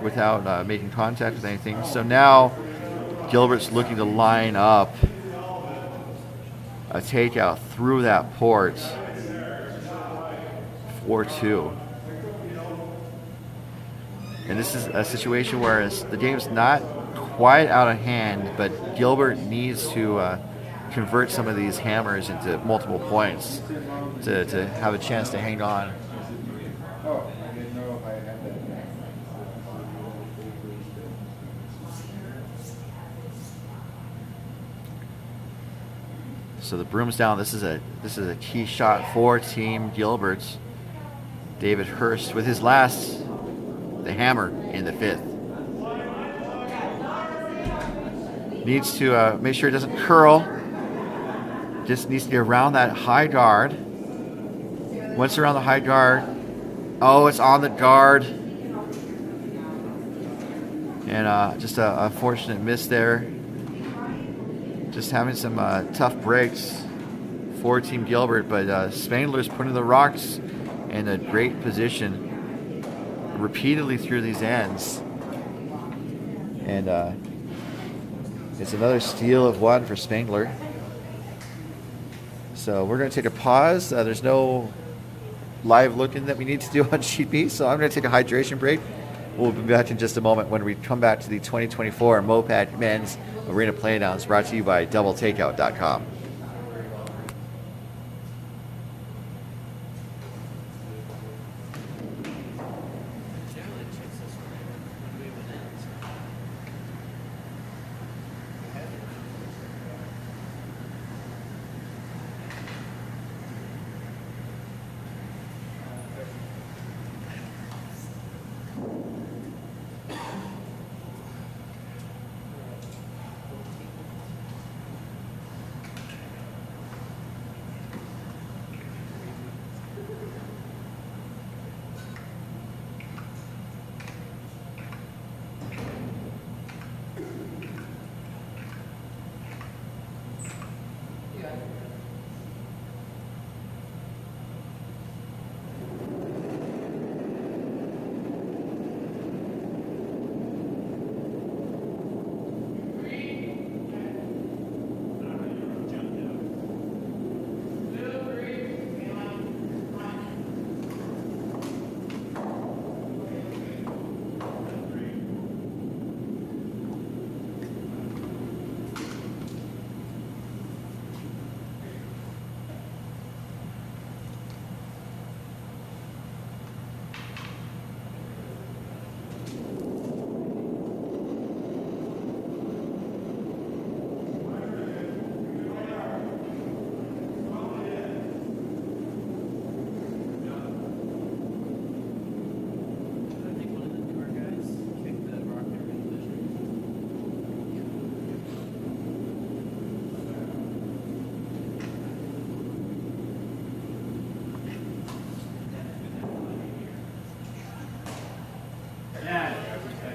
Speaker 1: without making contact with anything. So now Gilbert's looking to line up a takeout through that port. 4-2. And this is a situation where the game's not quite out of hand, but Gilbert needs to convert some of these hammers into multiple points to have a chance to hang on. So the broom's down. This is a key shot for Team Gilbert. David Hurst with his last, the hammer in the 5th. Needs to make sure it doesn't curl. Just needs to be around that high guard. Once around the high guard, oh, it's on the guard. And just a fortunate miss there. Just having some tough breaks for Team Gilbert, but Spangler's putting the rocks in a great position repeatedly through these ends. And it's another steal of 1 for Spangler. So we're going to take a pause. There's no live looking that we need to do on Sheet B, so I'm going to take a hydration break. We'll be back in just a moment when we come back to the 2024 MoPac Men's Arena Playdowns, brought to you by DoubleTakeout.com.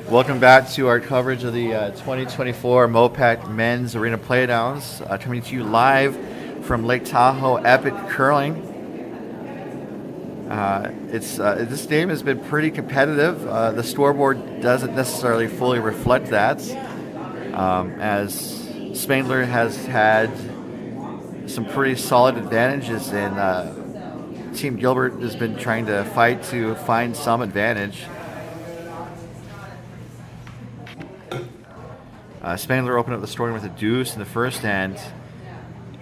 Speaker 1: Welcome back to our coverage of the 2024 MoPac Men's Arena Playdowns, coming to you live from Lake Tahoe Epic Curling. This game has been pretty competitive. The scoreboard doesn't necessarily fully reflect that, as Spangler has had some pretty solid advantages, and Team Gilbert has been trying to fight to find some advantage. Spangler opened up the scoring with a deuce in the first end,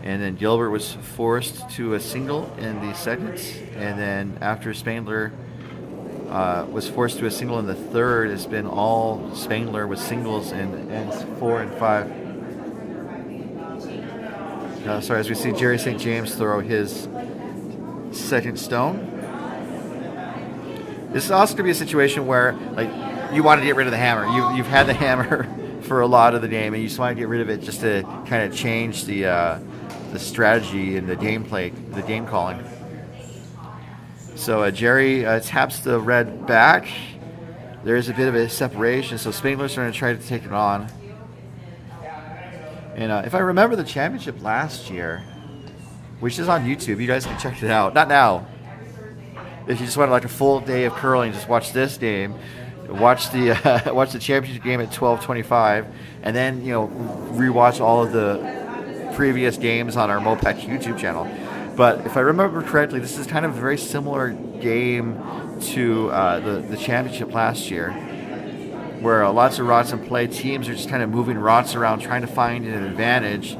Speaker 1: and then Gilbert was forced to a single in the second, and then after Spangler was forced to a single in the third, it's been all Spangler with singles in ends 4 and 5. Sorry, as we see Jerry St. James throw his second stone. This is also going to be a situation where, like, you want to get rid of the hammer. You've had the hammer for a lot of the game, and you just want to get rid of it just to kind of change the strategy and the gameplay, the game calling. So Jerry taps the red back. There's a bit of a separation, so Spangler's going to try to take it on. And if I remember the championship last year, which is on YouTube, you guys can check it out. Not now. If you just want like a full day of curling, just watch this game. Watch the watch the championship game at 12:25, and then rewatch all of the previous games on our MoPac YouTube channel. But if I remember correctly, this is kind of a very similar game to the championship last year, where lots of rods in play. Teams are just kind of moving rods around, trying to find an advantage.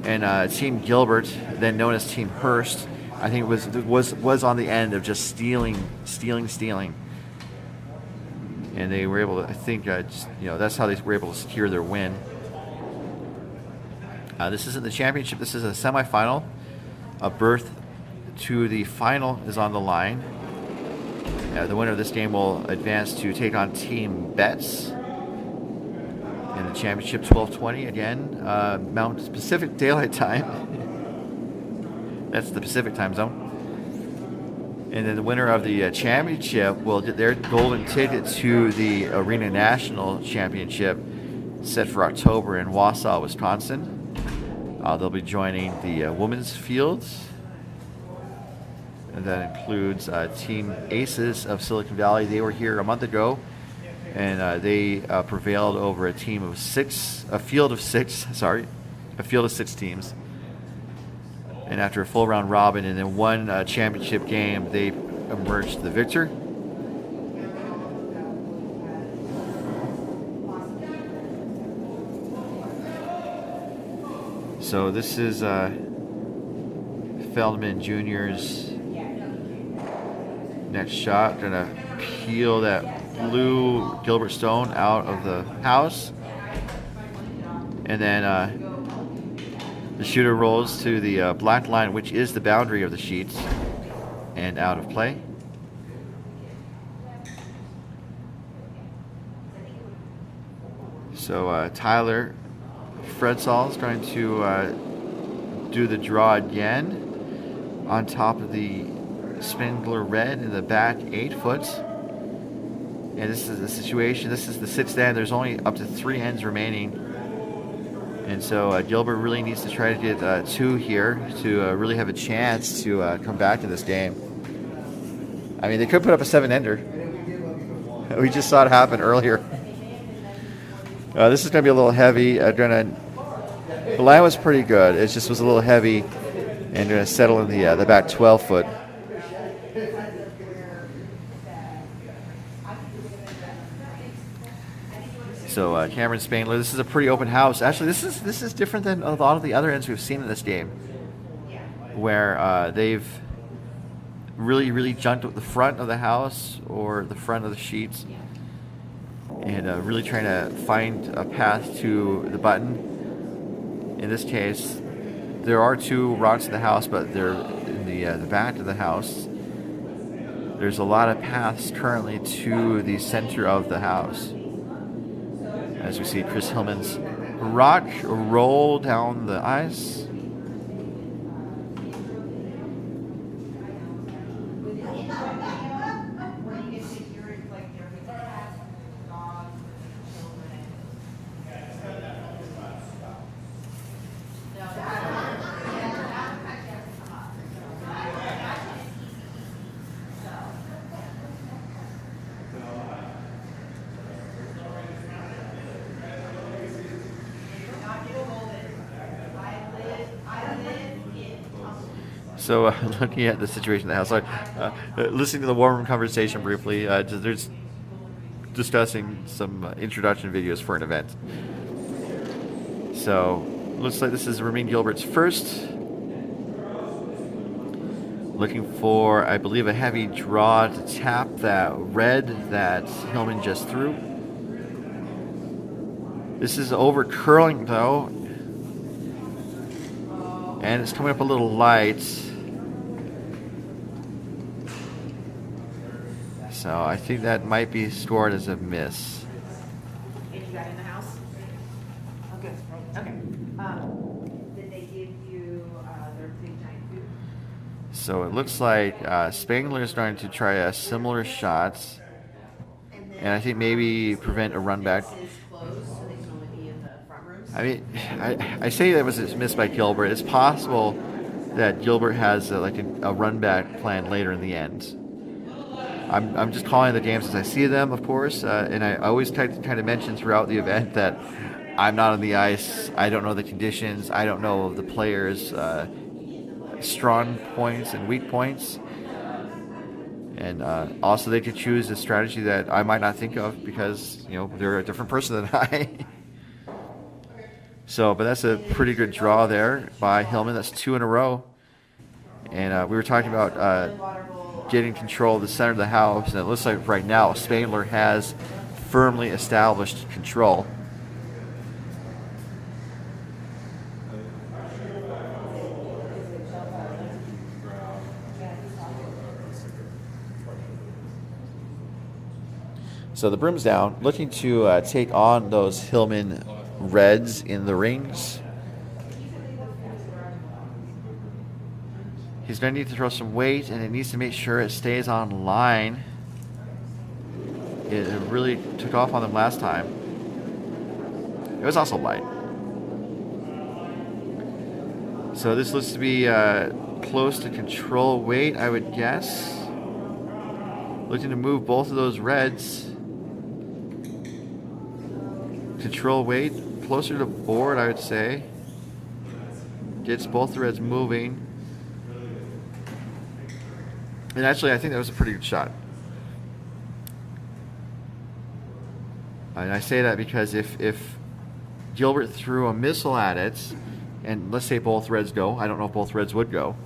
Speaker 1: And Team Gilbert, then known as Team Hurst, I think was on the end of just stealing. And they were able to, I think, that's how they were able to secure their win. This isn't the championship. This is a semifinal. A berth to the final is on the line. The winner of this game will advance to take on Team Betts in the championship. 12:20 again. Mountain Pacific Daylight Time. That's the Pacific time zone. And then the winner of the championship will get their golden ticket to the Arena National Championship set for October in Wausau, Wisconsin. They'll be joining the women's fields. And that includes Team Aces of Silicon Valley. They were here a month ago, and they prevailed over a field of six teams. And after a full round robin and then one championship game, they emerged the victor. So this is Feldman Jr.'s next shot. Gonna peel that blue Gilbert stone out of the house. And then the shooter rolls to the black line, which is the boundary of the sheets, and out of play. So Tyler Fredsall is going to do the draw again on top of the Spangler red in the back 8 foot. And this is the situation. This is the 6th end. There's only up to 3 ends remaining. And so Gilbert really needs to try to get 2 here to really have a chance to come back to this game. I mean, they could put up a 7-ender. We just saw it happen earlier. This is going to be a little heavy. The line was pretty good. It just was a little heavy, and going to settle in the back 12 foot. So Cameron Spangler, this is a pretty open house. Actually, this is different than a lot of the other ends we've seen in this game, where they've really jumped at the front of the house or the front of the sheets, and really trying to find a path to the button. In this case, there are 2 rocks in the house, but they're in the back of the house. There's a lot of paths currently to the center of the house. As we see Chris Hillman's rock roll down the ice. So looking at the situation in the house, listening to the war room conversation briefly, there's discussing some introduction videos for an event. So looks like this is Ramin Gilbert's first. Looking for, I believe, a heavy draw to tap that red that Hillman just threw. This is over curling though, and it's coming up a little light. So I think that might be scored as a miss.
Speaker 5: And you got in the house? Oh, good. Okay. Did they give you their big giant food?
Speaker 1: So it looks like Spangler is going to try a similar shot, and I think maybe prevent a run back. I mean, I say that was a miss by Gilbert. It's possible that Gilbert has a run back plan later in the end. I'm just calling the games as I see them, of course, and I always kind of mention throughout the event that I'm not on the ice. I don't know the conditions. I don't know the players' strong points and weak points. And also they could choose a strategy that I might not think of because, they're a different person than I. So, but that's a pretty good draw there by Hillman. That's 2 in a row. And we were talking about getting control of the center of the house, and it looks like right now Spangler has firmly established control. So the broom's down, looking to take on those Hillman Reds in the rings. He's going to need to throw some weight, and it needs to make sure it stays on line. It really took off on them last time. It was also light. So this looks to be close to control weight, I would guess. Looking to move both of those reds. Control weight, closer to board, I would say. Gets both the reds moving. And actually, I think that was a pretty good shot. And I say that because if Gilbert threw a missile at it, and let's say both reds go, I don't know if both reds would go,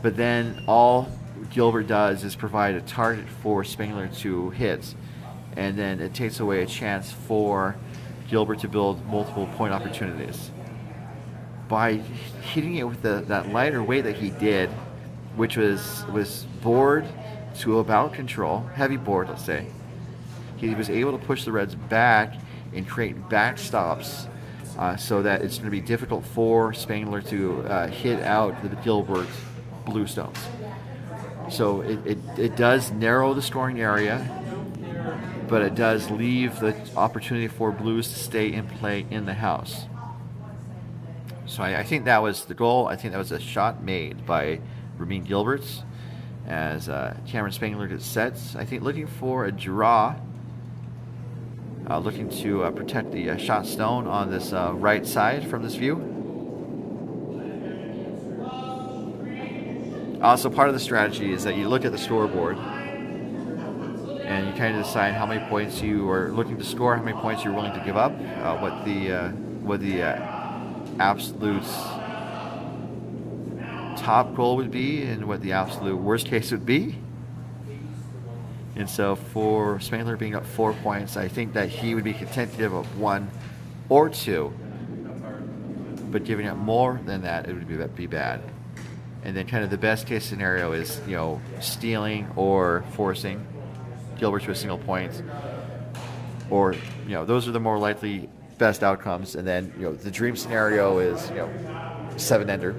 Speaker 1: but then all Gilbert does is provide a target for Spangler to hit, and then it takes away a chance for Gilbert to build multiple point opportunities. By hitting it with that lighter weight that he did, which was board to about control, heavy board, let's say, he was able to push the reds back and create backstops so that it's going to be difficult for Spangler to hit out the Gilbert blue stones. So it does narrow the scoring area, but it does leave the opportunity for blues to stay in play in the house. So I think that was the goal. I think that was a shot made by Ramin Gilbert as Cameron Spangler gets set. I think looking for a draw. Looking to protect the shot stone on this right side from this view. Also, part of the strategy is that you look at the scoreboard and you kind of decide how many points you are looking to score, how many points you're willing to give up, what the absolute top goal would be, and what the absolute worst case would be. And so for Spangler being up 4 points, I think that he would be content to give up 1 or 2. But giving up more than that, it would be bad. And then kind of the best case scenario is, stealing or forcing Gilbert to a single point. Or, those are the more likely best outcomes. And then, the dream scenario is, 7-ender.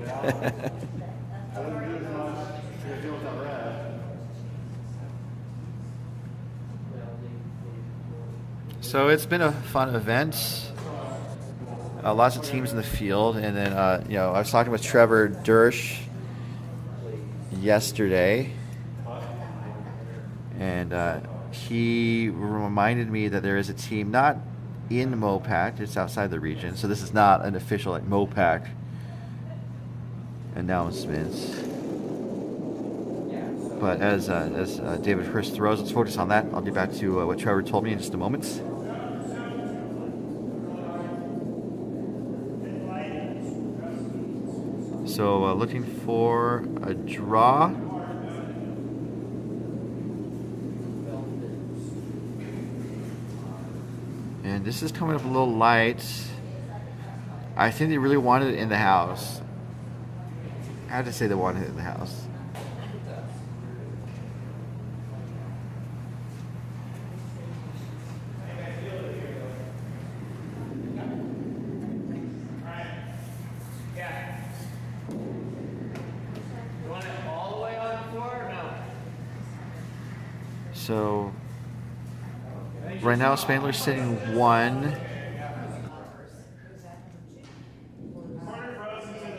Speaker 1: So it's been a fun event. Lots of teams in the field, and then I was talking with Trevor Dersch yesterday, and he reminded me that there is a team not in MoPac; it's outside the region. So this is not an official MoPac announcement. But as David Hurst throws, let's focus on that. I'll get back to what Trevor told me in just a moment. So looking for a draw. And this is coming up a little light. I think they really wanted it in the house. I have to say they wanted it in the house. So right now Spangler's sitting 1.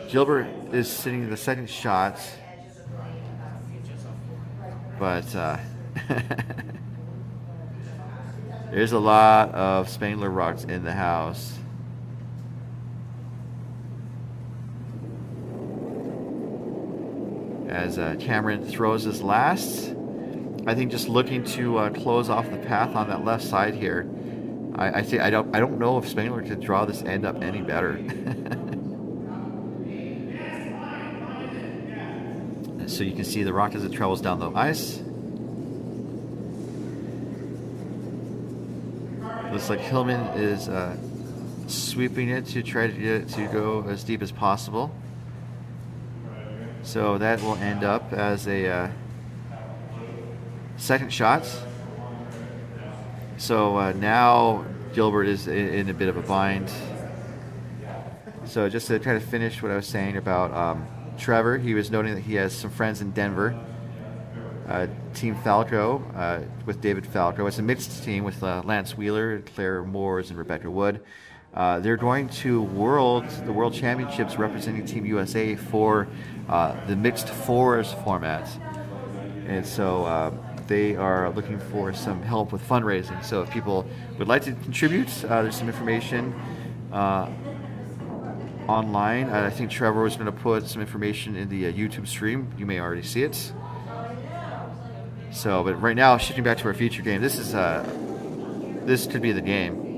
Speaker 1: Gilbert is sitting the second shot. But there's a lot of Spangler rocks in the house. As Cameron throws his last. I think just looking to close off the path on that left side here. I don't know if Spangler could draw this end up any better. So you can see the rock as it travels down the ice. Looks like Hillman is sweeping it to try to get it to go as deep as possible. So that will end up as a second shot. So now Gilbert is in a bit of a bind. So just to kind of finish what I was saying about Trevor, he was noting that he has some friends in Denver. Team Falco with David Falco. It's a mixed team with Lance Wheeler, Claire Moores, and Rebecca Wood. They're going to the World Championships representing Team USA for the mixed fours format. And so they are looking for some help with fundraising. So if people would like to contribute, there's some information online. I think Trevor was going to put some information in the YouTube stream. You may already see it. So, but right now, shifting back to our feature game, this could be the game.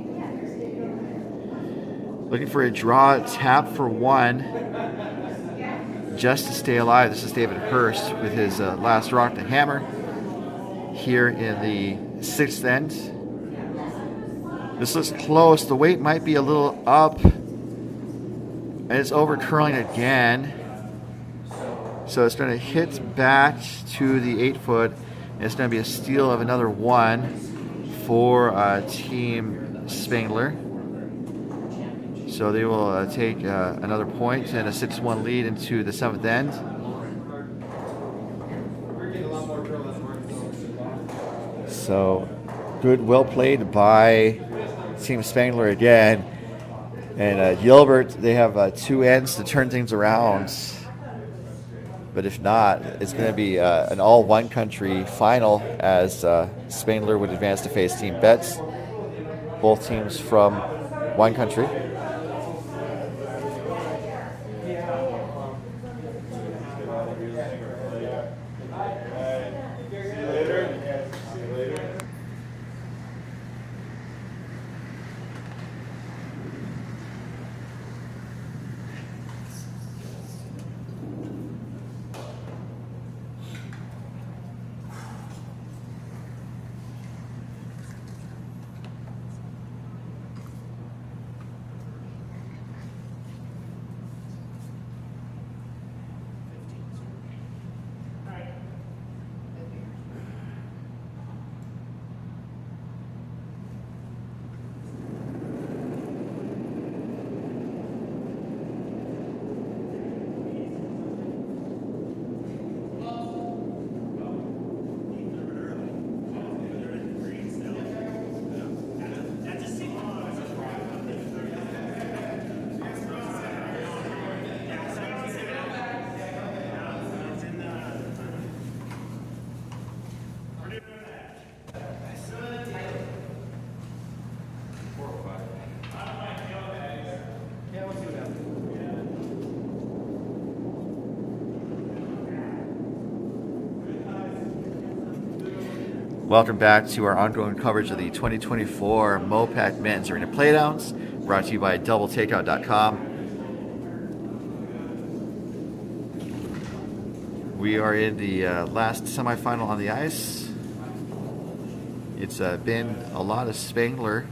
Speaker 1: Looking for a draw, tap for 1, just to stay alive. This is David Hurst with his last rock, the hammer, here in the 6th end. This looks close. The weight might be a little up, and it's over curling again. So it's going to hit back to the 8-foot. It's going to be a steal of another 1 for Team Spangler. So they will take another point and a 6-1 lead into the 7th end. So good, well played by Team Spangler again. And Gilbert, they have 2 ends to turn things around. But if not, it's going to be an all-one country final as Spangler would advance to face Team Betts. Both teams from one country. Welcome back to our ongoing coverage of the 2024 MoPac Men's Arena Playdowns, brought to you by DoubleTakeout.com. We are in the last semifinal on the ice. It's been a lot of Spangler,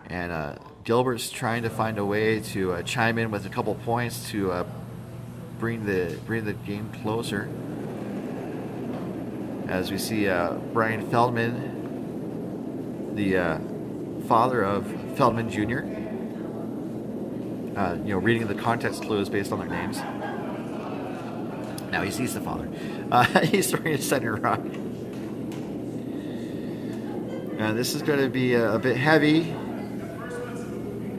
Speaker 1: and Gilbert's trying to find a way to chime in with a couple points to bring the game closer. As we see Brian Feldman, the father of Feldman Jr., reading the context clues based on their names. Now he sees the father. He's throwing a center rock. This is going to be a bit heavy.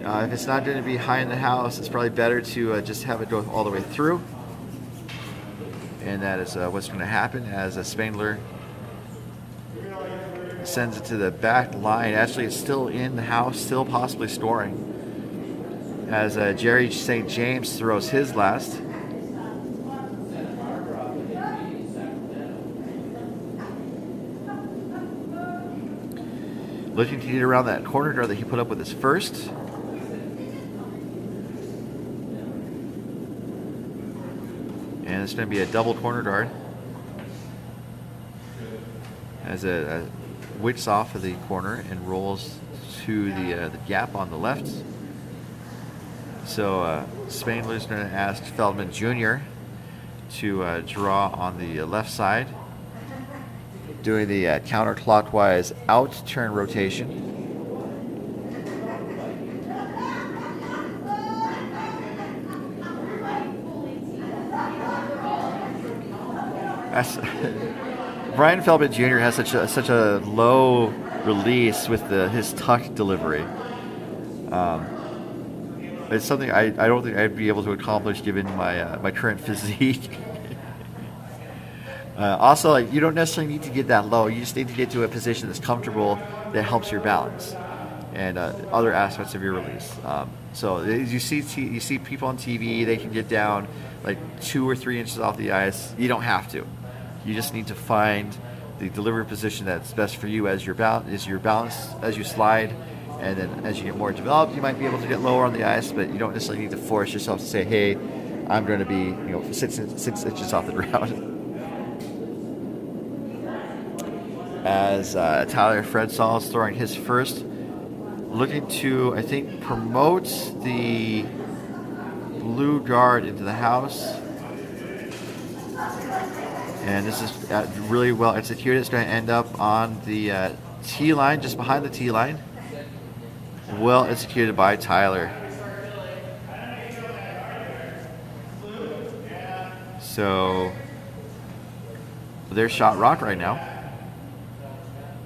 Speaker 1: If it's not going to be high in the house, it's probably better to just have it go all the way through. And that is what's going to happen as a Spangler sends it to the back line. Actually, it's still in the house, still possibly scoring. As Jerry St. James throws his last. Looking to get around that corner door that he put up with his first. And it's going to be a double corner guard as it wicks off of the corner and rolls to the gap on the left. So Spangler's going to ask Feldman Jr. to draw on the left side. doing the counterclockwise out turn rotation. Brian Feldman Jr. has such a low release with his tuck delivery. It's something I don't think I'd be able to accomplish given my current physique. Also, like, you don't necessarily need to get that low. You just need to get to a position that's comfortable that helps your balance and other aspects of your release. So as you see people on TV, they can get down like 2 or 3 inches off the ice. You don't have to. You just need to find the delivery position that's best for you as your balance as you slide, and then as you get more developed, you might be able to get lower on the ice, but you don't necessarily need to force yourself to say, "Hey, I'm going to be 6 inches off the ground." As Tyler Fredsaw is throwing his first, looking to, I think, promote the blue guard into the house. And this is really well executed. It's going to end up on the T line, just behind the T line. Well executed by Tyler. So there's shot rock right now.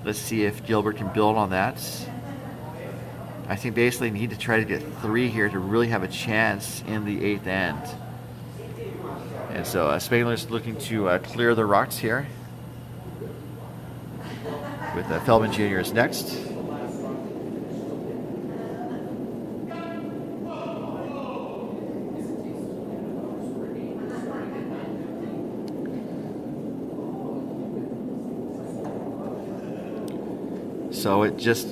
Speaker 1: Let's see if Gilbert can build on that. I think basically need to try to get 3 here to really have a chance in the 8th end. And so Spangler's looking to clear the rocks here. With Feldman Jr. is next. So it just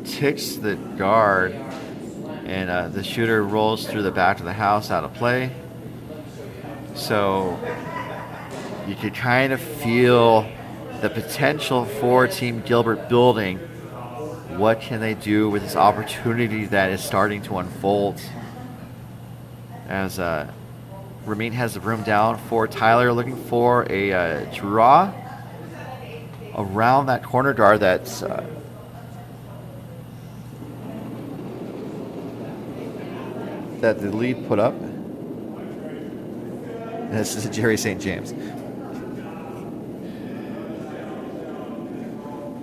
Speaker 1: ticks the guard, and the shooter rolls through the back of the house out of play. So you could kind of feel the potential for Team Gilbert building. What can they do with this opportunity that is starting to unfold? As Ramin has the room down for Tyler, looking for a draw around that corner guard that's that the lead put up. And this is Jerry St. James.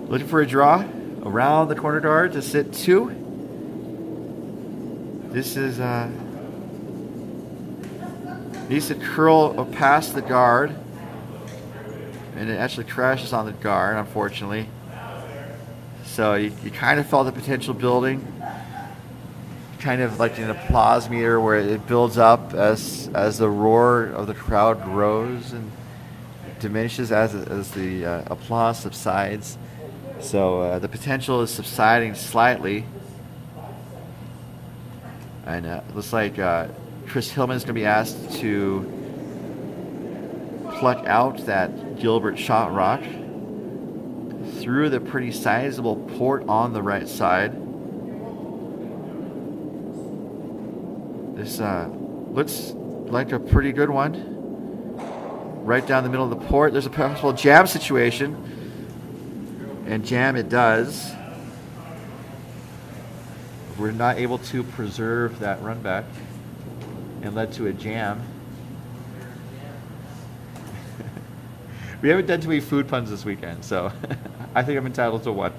Speaker 1: Looking for a draw around the corner guard to sit 2. This is needs to curl past the guard, and it actually crashes on the guard, unfortunately. So you kind of felt the potential building, kind of like an applause meter where it builds up as the roar of the crowd grows and diminishes as the applause subsides. So the potential is subsiding slightly, and it looks like Chris Hillman is going to be asked to pluck out that Gilbert shot rock through the pretty sizable port on the right side. This looks like a pretty good one. Right down the middle of the port. There's a possible jam situation. And jam it does. We're not able to preserve that run back, and led to a jam. We haven't done too many food puns this weekend, so I think I'm entitled to one.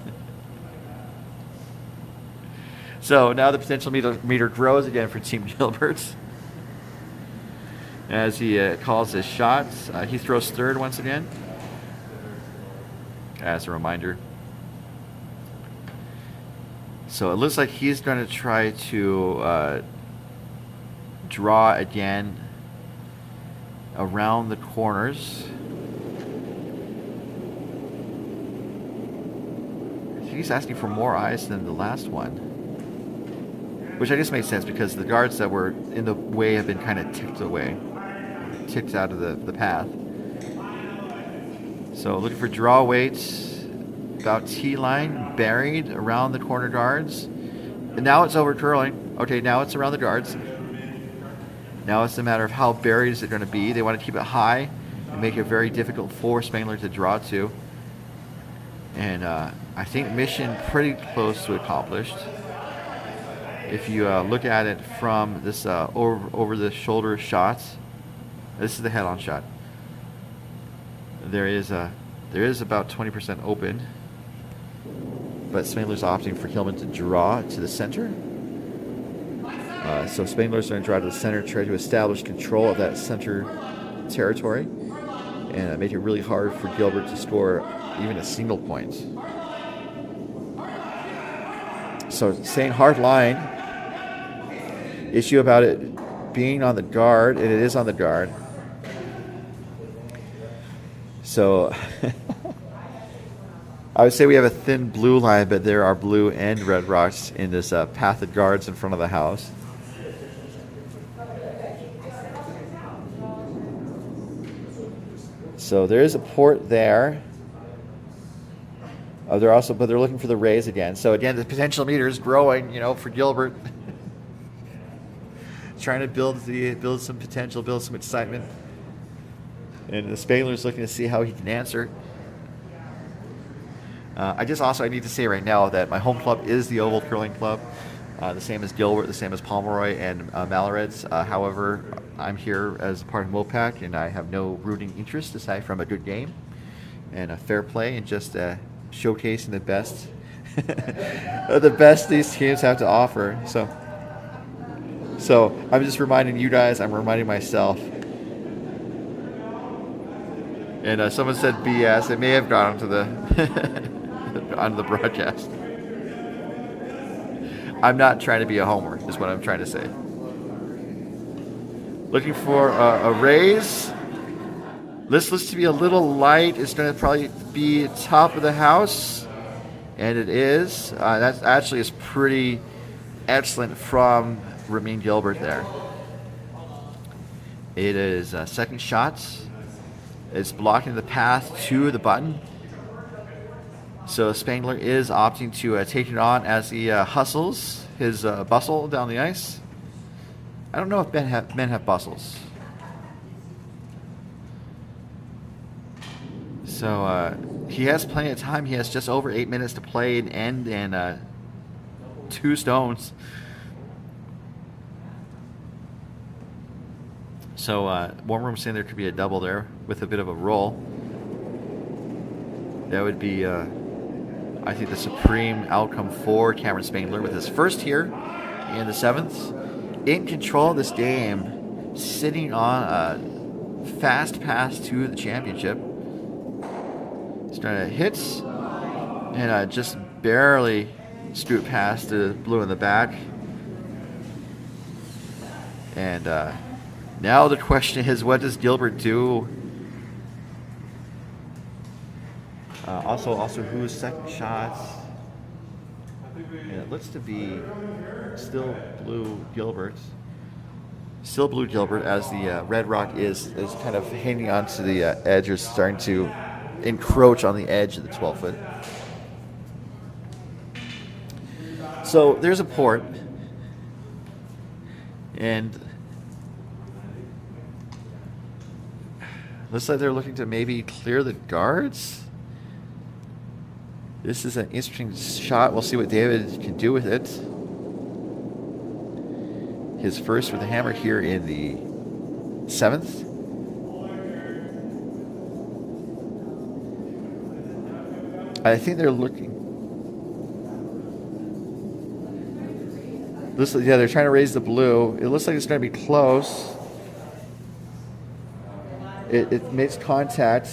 Speaker 1: So now the potential meter grows again for Team Gilbert. As he calls his shots, he throws third once again. As a reminder. So it looks like he's going to try to draw again around the corners. I think he's asking for more ice than the last one, which I guess makes sense because the guards that were in the way have been kind of ticked out of the path. So looking for draw weights about T-line, buried around the corner guards. And now it's over curling. Okay, now it's around the guards. Now it's a matter of how buried is it going to be. They want to keep it high and make it very difficult for Spangler to draw to. And I think mission pretty close to accomplished. If you look at it from this over the shoulder shots, this is the head-on shot. There is about 20% open, but Spangler's opting for Hillman to draw to the center. So Spangler's going to draw to the center, try to establish control of that center territory, and make it really hard for Gilbert to score even a single point. So staying hard line. Issue about it being on the guard, and it is on the guard. So I would say we have a thin blue line, but there are blue and red rocks in this path of guards in front of the house. So there is a port there. But they're looking for the raise again. So again, the potential meter is growing, for Gilbert. Trying to build some potential, build some excitement. And the Spangler's looking to see how he can answer. I need to say right now that my home club is the Oval Curling Club. The same as Gilbert, the same as Pomeroy and Mallareds. However, I'm here as a part of MoPac, and I have no rooting interest aside from a good game and a fair play and just showcasing the best, the best these teams have to offer. So I'm just reminding you guys. I'm reminding myself. And someone said BS. It may have gone onto the onto the broadcast. I'm not trying to be a homer, is what I'm trying to say. Looking for a raise. This looks to be a little light. It's going to probably be top of the house. And it is. That actually is pretty excellent from Ramin Gilbert there. It is second shots. It's blocking the path to the button. So Spangler is opting to take it on as he hustles his bustle down the ice. I don't know if men have bustles. So he has plenty of time. He has just over 8 minutes to play and end, and 2 stones. So Warm Room saying there could be a double there with a bit of a roll. That would be, I think, the supreme outcome for Cameron Spangler with his first here in the 7th. In control of this game, sitting on a fast pass to the championship. He's trying to hit and just barely scoot past the blue in the back. And now the question is, what does Gilbert do? Also, who's second shots? And it looks to be still blue Gilbert. Still blue Gilbert, as the Red Rock is kind of hanging onto the edge, or starting to encroach on the edge of the 12-foot. So there's a port, and looks like they're looking to maybe clear the guards. This is an interesting shot. We'll see what David can do with it. His first with the hammer here in the 7th. I think they're looking. They're trying to raise the blue. It looks like it's going to be close. It makes contact.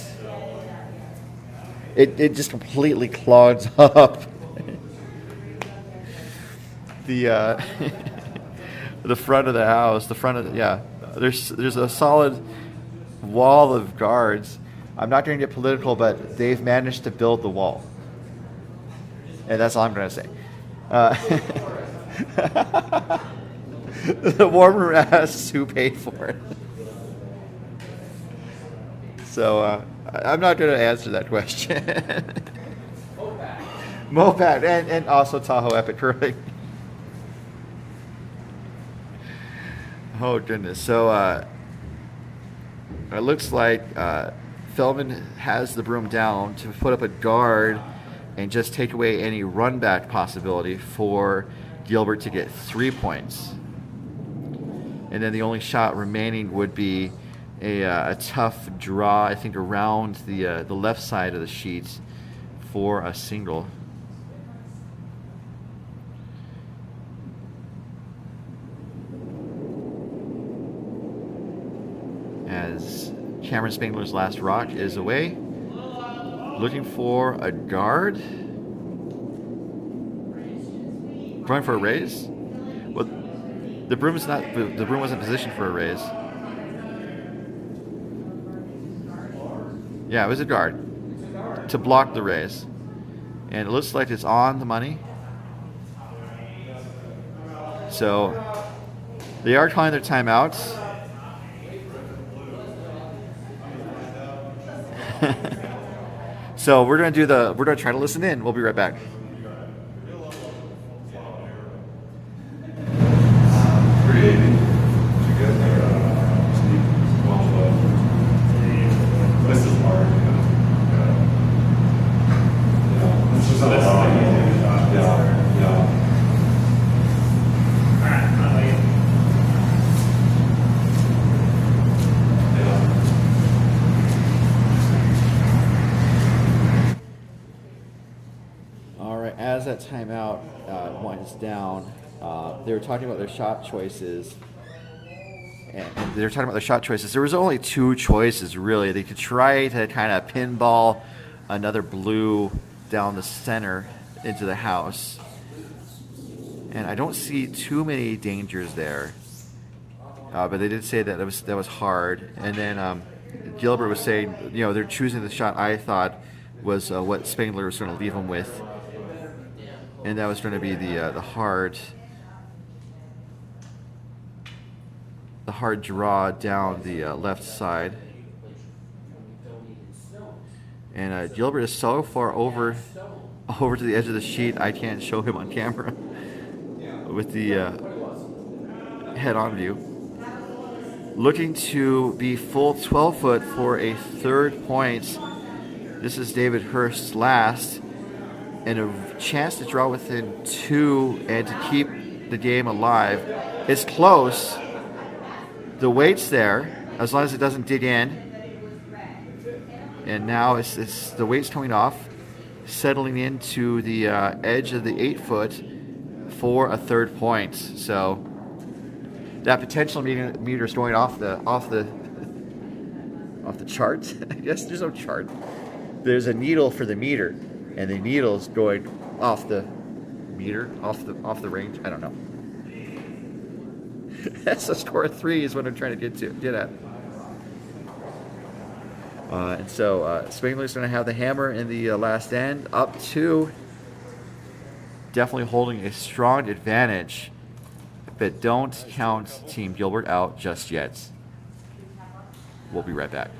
Speaker 1: It just completely clogs up the the front of the house. There's a solid wall of guards. I'm not going to get political, but they've managed to build the wall, and that's all I'm going to say. The Warm Room asks who paid for it. So I'm not going to answer that question. MoPac and also Tahoe Epic Curling. Oh goodness! So it looks like Feldman has the broom down to put up a guard and just take away any run back possibility for Gilbert to get 3 points. And then the only shot remaining would be a tough draw, I think, around the left side of the sheet for a single. As Cameron Spangler's last rock is away, looking for a guard. Going for a raise? Well, the broom wasn't positioned for a raise. Yeah, it was a guard to block the raise, and it looks like it's on the money. So they are calling their timeouts. So we're gonna try to listen in. We'll be right back.
Speaker 6: This is hard. It's just
Speaker 1: All right, as that timeout winds down, they were talking about their shot choices. And they were talking about their shot choices. There was only 2 choices, really. They could try to kind of pinball another blue down the center into the house. And I don't see too many dangers there. But they did say that that was hard. And then Gilbert was saying, you know, they're choosing the shot I thought was what Spangler was going to leave them with. And that was going to be the hard draw down the left side. And Gilbert is so far over to the edge of the sheet, I can't show him on camera with the head-on view. Looking to be full 12-foot for a 3rd point. This is David Hurst's last, and a chance to draw within 2 and to keep the game alive. It's close. The weight's there, as long as it doesn't dig in. And now it's the weight's coming off, settling into the edge of the 8-foot for a 3rd point. So that potential meter is going off the chart. I guess there's no chart. There's a needle for the meter, and the needle's going off the meter, off the range. I don't know. That's a score of 3 is what I'm trying to get at. And so Spangler's going to have the hammer in the last end, up 2. Definitely holding a strong advantage, but don't count Team Gilbert out just yet. We'll be right back.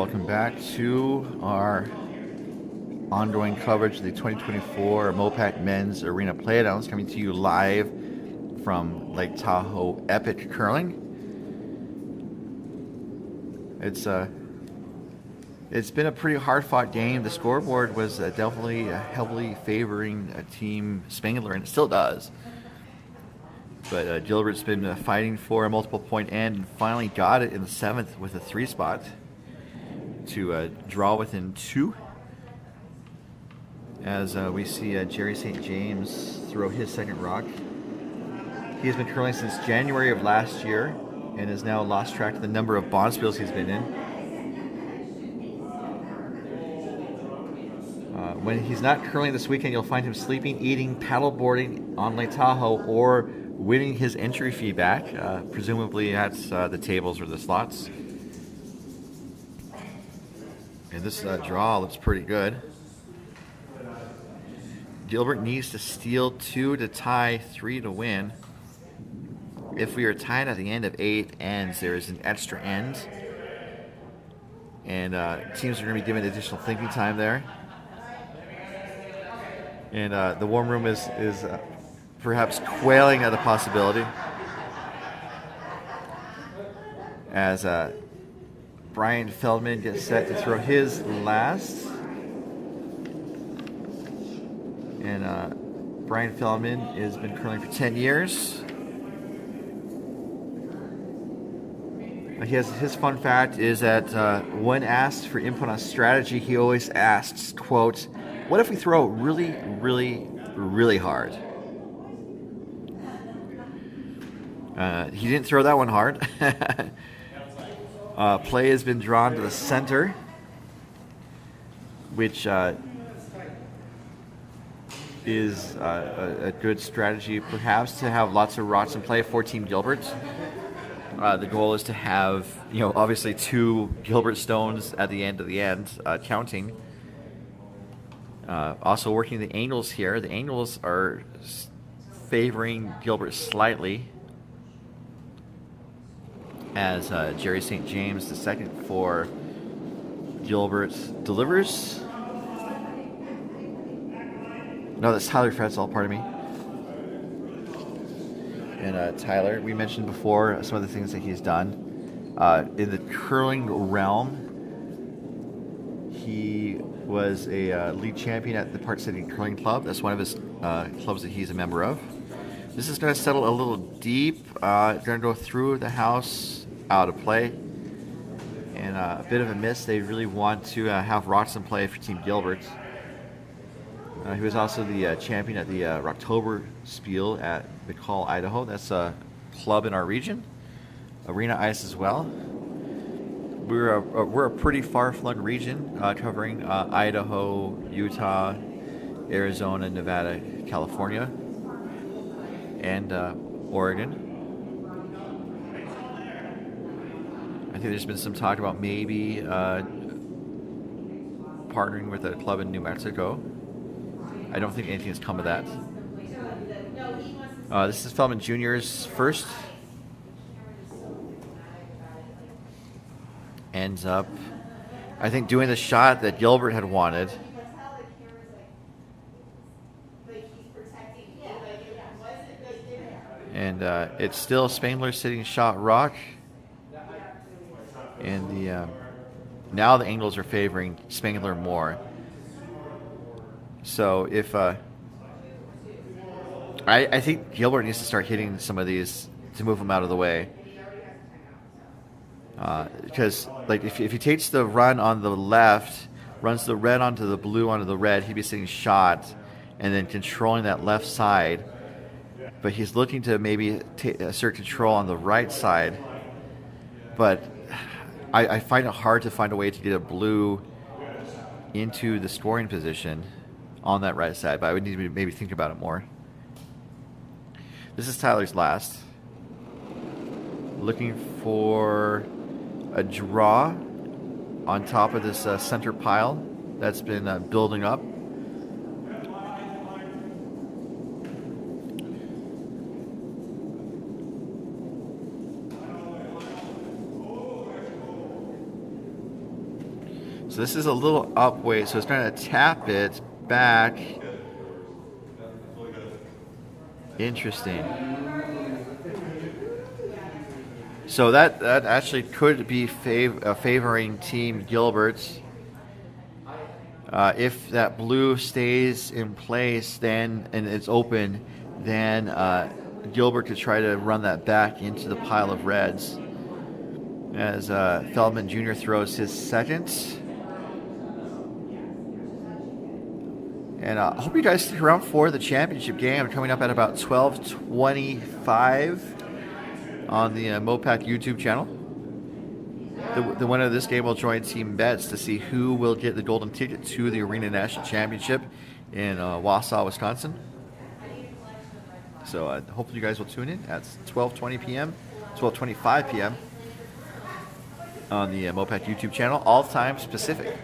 Speaker 1: welcome back to our ongoing coverage of the 2024 MoPac Men's Arena Playdowns, coming to you live from Lake Tahoe Epic Curling. It's been a pretty hard-fought game. The scoreboard was definitely heavily favoring Team Spangler, and it still does. But Gilbert's been fighting for a multiple-point end and finally got it in the 7th with a 3 spot to draw within 2. As we see Jerry St. James throw his second rock. He has been curling since January of last year and has now lost track of the number of bonspiels he's been in. When he's not curling this weekend, you'll find him sleeping, eating, paddleboarding on Lake Tahoe, or winning his entry fee back, presumably at the tables or the slots. And this draw looks pretty good. Gilbert needs to steal 2 to tie, 3 to win. If we are tied at the end of 8 ends, there is an extra end. And teams are going to be given additional thinking time there. And the warm room is perhaps quailing at the possibility. As Brian Feldman gets set to throw his last. And Brian Feldman has been curling for 10 years. His fun fact is that when asked for input on strategy, he always asks, quote, "What if we throw really, really, really hard?" He didn't throw that one hard. Play has been drawn to the center, which is a good strategy, perhaps, to have lots of rocks in play for Team Gilbert. The goal is to have, obviously 2 Gilbert stones at the end of the end, counting. Also working the angles here. The angles are favoring Gilbert slightly, as Jerry St. James, the second for Gilbert, delivers. No, that's Tyler Fretzel, pardon me. And Tyler, we mentioned before some of the things that he's done. In the curling realm, he was a league champion at the Park City Curling Club. That's one of his clubs that he's a member of. This is going to settle a little deep. Going to go through the house, out of play. And a bit of a miss. They really want to have rocks in play for Team Gilbert. He was also the champion at the Rocktober Spiel at McCall, Idaho. That's a club in our region. Arena ice as well. We're a pretty far-flung region, covering Idaho, Utah, Arizona, Nevada, California, and Oregon. I think there's been some talk about maybe partnering with a club in New Mexico. I don't think anything has come of that. This is Feldman Jr.'s first. Ends up, I think, doing the shot that Gilbert had wanted. And it's still Spangler sitting shot rock. And now the angles are favoring Spangler more. So if I think Gilbert needs to start hitting some of these to move them out of the way. Because like if he takes the run on the left, runs the red onto the blue onto the red, he'd be sitting shot and then controlling that left side. But he's looking to maybe assert control on the right side. But I find it hard to find a way to get a blue into the scoring position on that right side. But I would need to maybe think about it more. This is Tyler's last. Looking for a draw on top of this center pile that's been building up. So this is a little up weight, so it's trying to tap it back. Interesting. So that actually could be favoring Team Gilbert. If that blue stays in place, then and it's open, then Gilbert could try to run that back into the pile of reds. As Feldman Jr. throws his second. And I hope you guys stick around for the championship game coming up at about 12:25 on the MoPac YouTube channel. The winner of this game will join Team Bets to see who will get the golden ticket to the Arena National Championship in Wausau, Wisconsin. So hopefully you guys will tune in at 12:20 p.m., 12:25 p.m. on the MoPac YouTube channel, all times Pacific.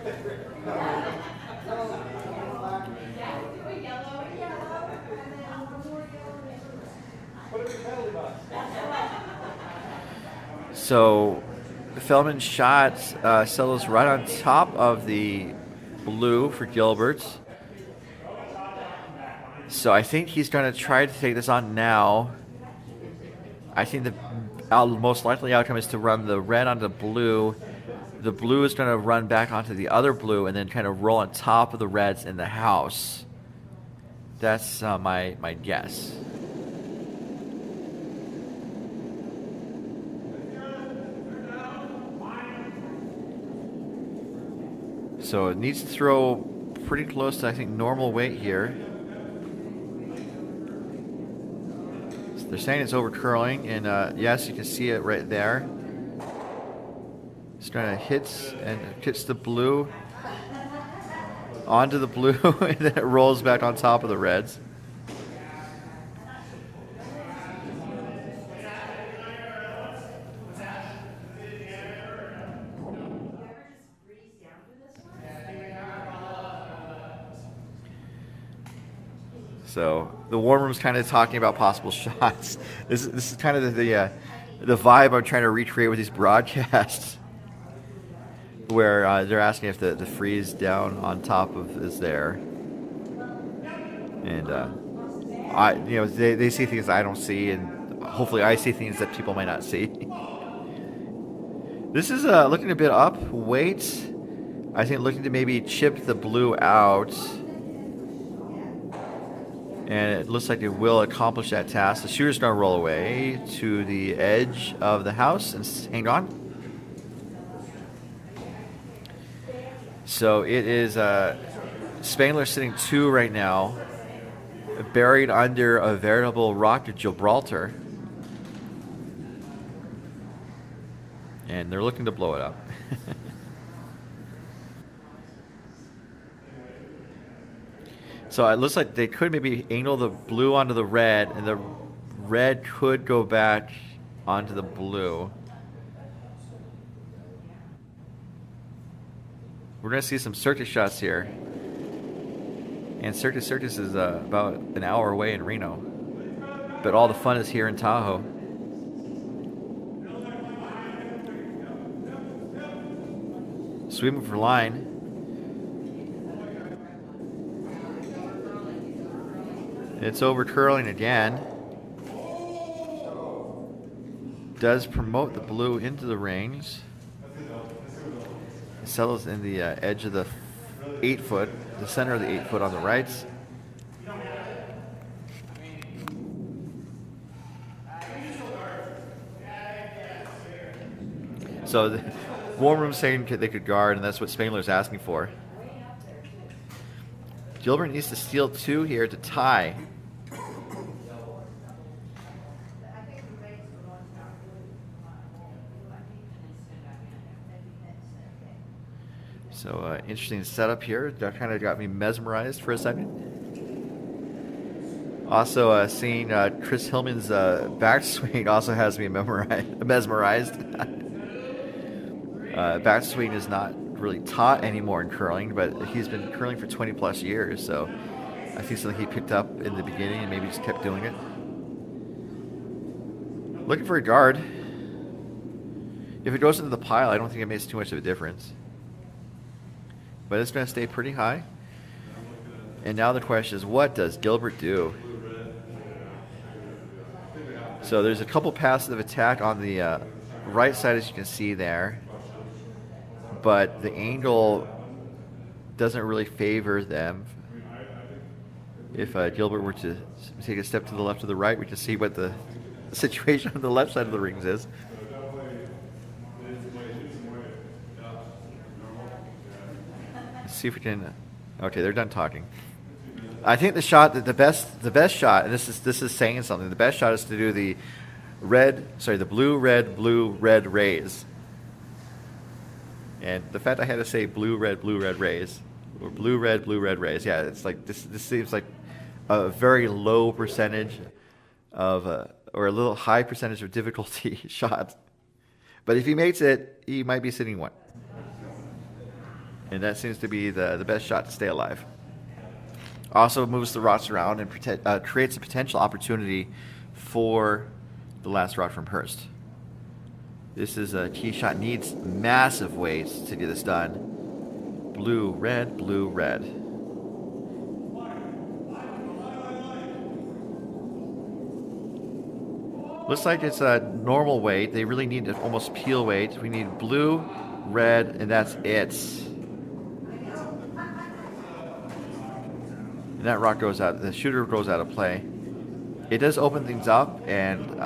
Speaker 1: So Feldman's shot settles right on top of the blue for Gilbert. So I think he's going to try to take this on now. I think the most likely outcome is to run the red onto blue. The blue is going to run back onto the other blue and then kind of roll on top of the reds in the house. That's my guess. So it needs to throw pretty close to, I think, normal weight here. So they're saying it's over curling, and yes, you can see it right there. It's trying to hits the blue onto the blue, and then it rolls back on top of the reds. So the warm room's kind of talking about possible shots. This is kind of the vibe I'm trying to recreate with these broadcasts, where they're asking if the freeze down on top of is there, and they see things I don't see, and hopefully I see things that people might not see. This is looking a bit up weight. I think looking to maybe chip the blue out. And it looks like it will accomplish that task. The shooter's going to roll away to the edge of the house and hang on. So it is Spangler sitting 2 right now, buried under a veritable rock of Gibraltar. And they're looking to blow it up. So it looks like they could maybe angle the blue onto the red, and the red could go back onto the blue. We're going to see some circus shots here. And Circus is about an hour away in Reno. But all the fun is here in Tahoe. Sweeping for line. It's over curling again. Does promote the blue into the rings. It settles in the edge of the 8-foot, the center of the 8-foot on the right. So the warm room saying they could guard, and that's what Spangler's asking for. Gilbert needs to steal 2 here to tie. So interesting setup here. That kind of got me mesmerized for a second. Also seeing Chris Hillman's backswing also has me mesmerized. Backswing is not really taught anymore in curling, but he's been curling for 20 plus years, so I think something he picked up in the beginning and maybe just kept doing it. Looking for a guard. If it goes into the pile, I don't think it makes too much of a difference. but it's going to stay pretty high. And now the question is, what does Gilbert do? So there's a couple passes of attack on the right side, as you can see there, but the angle doesn't really favor them. If Gilbert were to take a step to the left or the right, we can see what the situation on the left side of the rings is. Let's see if we can. Okay, they're done talking. I think the shot, the best shot, and this is saying something. The best shot is to do the blue, red raise. And the fact I had to say blue, red raise, or blue, red raise. Yeah, it's like this seems like a very low percentage of, or a little high percentage of difficulty shot. But if he makes it, he might be sitting one. And that seems to be the best shot to stay alive. Also moves the rocks around and creates a potential opportunity for the last rock from Hurst. This is a tee shot, needs massive weights to get this done. Blue, red, blue, red. Looks like it's a normal weight. They really need to almost peel weight. We need blue, red, and that's it. And that rock goes out, the shooter goes out of play. It does open things up, and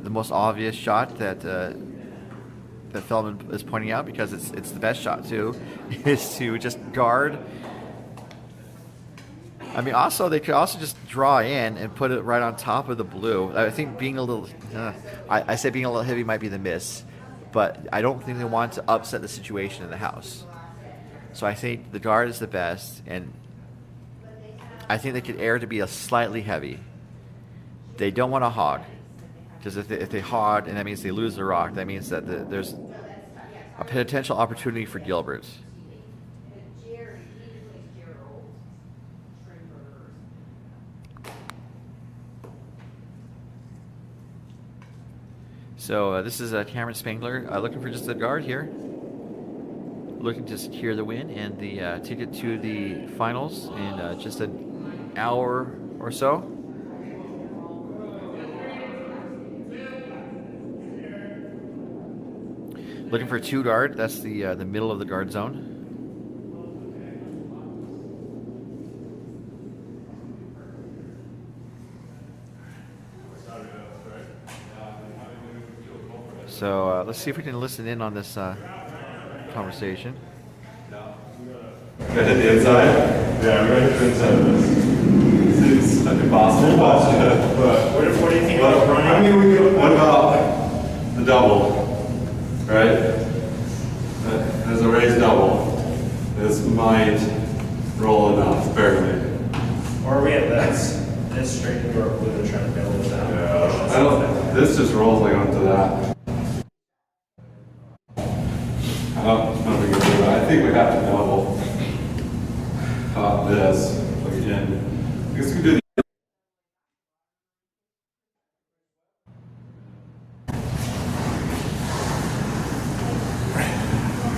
Speaker 1: the most obvious shot that Feldman is pointing out, because it's the best shot too, is to just guard. I mean, also they could also just draw in and put it right on top of the blue. I think being a little, I say being a little heavy might be the miss, but I don't think they want to upset the situation in the house. So I think the guard is the best, and I think they could err to be a slightly heavy. They don't want to hog, because if they hog, and that means they lose the rock, that means that there's a potential opportunity for Gilbert. So this is Cameron Spangler looking for just a guard here, looking to secure the win and the ticket to the finals in just an hour or so. Looking for a 2 guard. That's the middle of the guard zone. So let's see if we can listen in on this conversation.
Speaker 6: Gonna hit the inside? Yeah, we're gonna hit the inside of this. It's impossible, but what do you think about running? I mean, what about the double? Right? There's a raised double. This might roll enough, barely.
Speaker 7: Or are we at this straight or we're trying to build this out?
Speaker 6: Yeah. I don't. This just rolls like onto that. I think we have to double this again. I guess we can do the.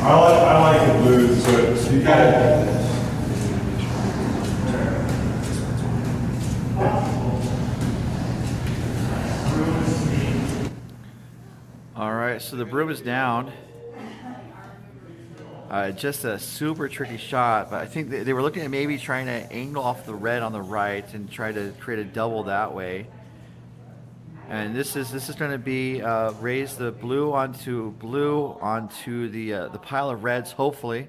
Speaker 6: I like the blues, so you got it.
Speaker 1: All right, so the broom is down. Just a super tricky shot, but I think they were looking at maybe trying to angle off the red on the right and try to create a double that way. And this is going to be raise the blue onto the pile of reds. Hopefully,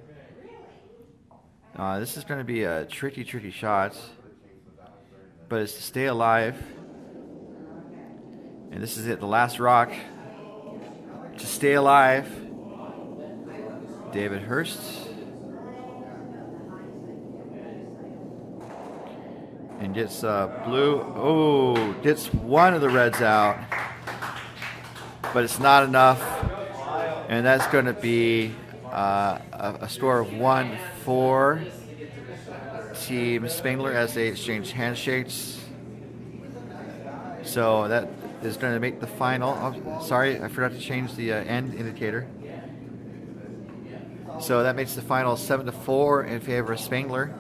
Speaker 1: this is going to be a tricky shot, but it's to stay alive. And this is it, the last rock to stay alive. David Hurst. And gets blue. Oh, gets one of the reds out. But it's not enough. And that's going to be a score of 1 for Team Spangler as they exchange handshakes. So that is going to make the final. Oh, sorry, I forgot to change the end indicator. So that makes the final 7-4 in favor of Spangler.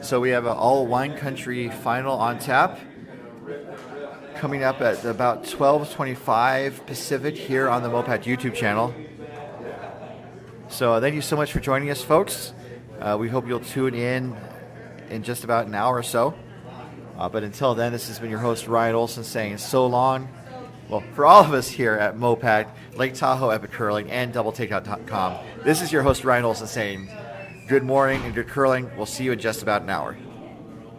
Speaker 1: So we have an all wine country final on tap coming up at about 12:25 Pacific here on the MoPac YouTube channel. So thank you so much for joining us, folks. We hope you'll tune in just about an hour or so. But until then, this has been your host, Ryan Olson, saying so long. Well, for all of us here at MoPac, Lake Tahoe Epic Curling, and DoubleTakeout.com, this is your host, Ryan Olson, saying good morning and good curling. We'll see you in just about an hour.